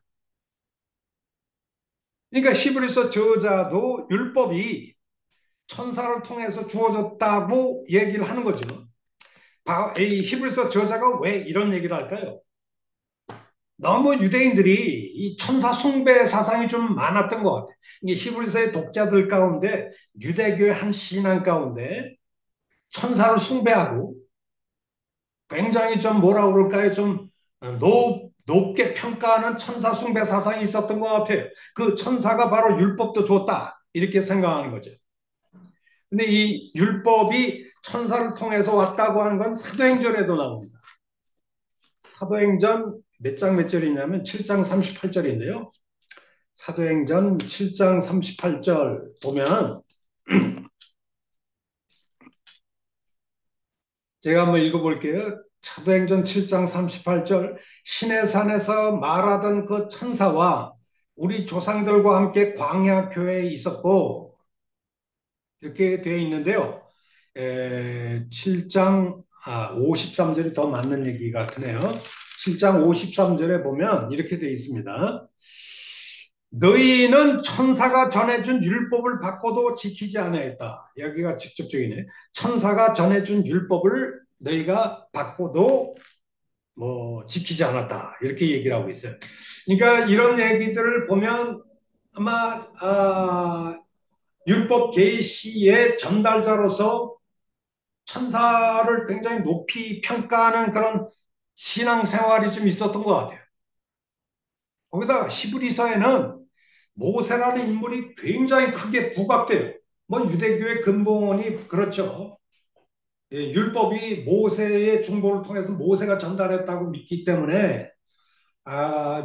그러니까 히브리서 저자도 율법이 천사를 통해서 주어졌다고 얘기를 하는 거죠. 이 히브리서 저자가 왜 이런 얘기를 할까요? 너무 유대인들이 이 천사 숭배 사상이 좀 많았던 것 같아요. 이게 히브리서의 독자들 가운데 유대교의 한 신앙 가운데 천사를 숭배하고 굉장히 좀 뭐라 그럴까요? 좀 높게 평가하는 천사 숭배 사상이 있었던 것 같아요. 그 천사가 바로 율법도 줬다. 이렇게 생각하는 거죠. 근데 이 율법이 천사를 통해서 왔다고 하는 건 사도행전에도 나옵니다. 사도행전 몇 장 몇 절이냐면 7장 38절인데요. 사도행전 7장 38절 보면 제가 한번 읽어볼게요. 사도행전 7장 38절 신의 산에서 말하던 그 천사와 우리 조상들과 함께 광야 교회에 있었고 이렇게 되어 있는데요. 7장 53절이 더 맞는 얘기 같으네요. 7장 53절에 보면 이렇게 되어 있습니다. 너희는 천사가 전해준 율법을 받고도 지키지 아니하였다. 여기가 직접적이네. 천사가 전해준 율법을 너희가 받고도 지키지 않았다. 이렇게 얘기를 하고 있어요. 그러니까 이런 얘기들을 보면 아마 율법 계시의 전달자로서 천사를 굉장히 높이 평가하는 그런 신앙생활이 좀 있었던 것 같아요. 거기다가 히브리서에는 모세라는 인물이 굉장히 크게 부각돼요. 유대교의 근본이 그렇죠. 율법이 모세의 중보를 통해서 모세가 전달했다고 믿기 때문에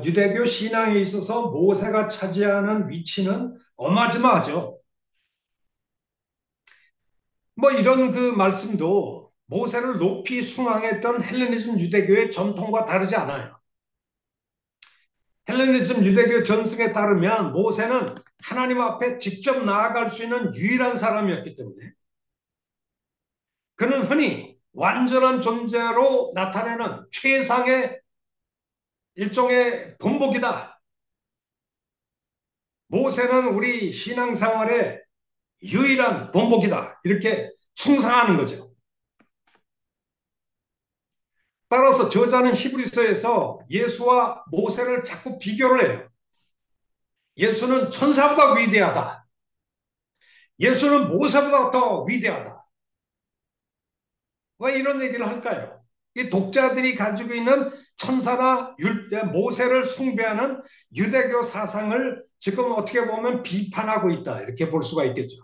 유대교 신앙에 있어서 모세가 차지하는 위치는 어마어마하죠. 뭐 이런 그 말씀도 모세를 높이 숭앙했던 헬레니즘 유대교의 전통과 다르지 않아요. 헬레니즘 유대교 전승에 따르면 모세는 하나님 앞에 직접 나아갈 수 있는 유일한 사람이었기 때문에 그는 흔히 완전한 존재로 나타내는 최상의 일종의 본보기다. 모세는 우리 신앙생활의 유일한 본보기다. 이렇게 숭상하는 거죠. 따라서 저자는 히브리서에서 예수와 모세를 자꾸 비교를 해요. 예수는 천사보다 위대하다. 예수는 모세보다 더 위대하다. 왜 이런 얘기를 할까요? 이 독자들이 가지고 있는 천사나 모세를 숭배하는 유대교 사상을 지금 어떻게 보면 비판하고 있다. 이렇게 볼 수가 있겠죠.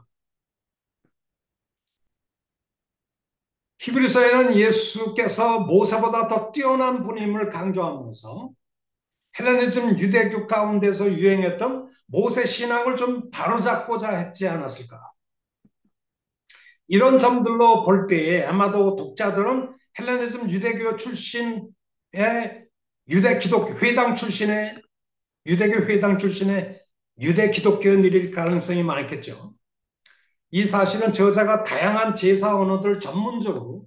히브리서에는 예수께서 모세보다 더 뛰어난 분임을 강조하면서 헬레니즘 유대교 가운데서 유행했던 모세 신앙을 좀 바로잡고자 했지 않았을까. 이런 점들로 볼 때에 아마도 독자들은 헬레니즘 유대교 출신의 유대 기독교 회당 출신의 유대교 회당 출신의 유대 기독교인일 가능성이 많겠죠. 이 사실은 저자가 다양한 제사 언어들을 전문적으로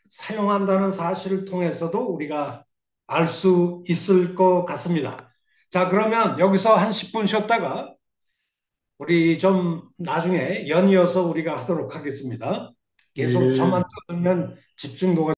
사용한다는 사실을 통해서도 우리가 알 수 있을 것 같습니다. 자, 그러면 여기서 한 10분 쉬었다가 우리 좀 나중에 연이어서 우리가 하도록 하겠습니다. 계속 저만 예. 들으면 집중도가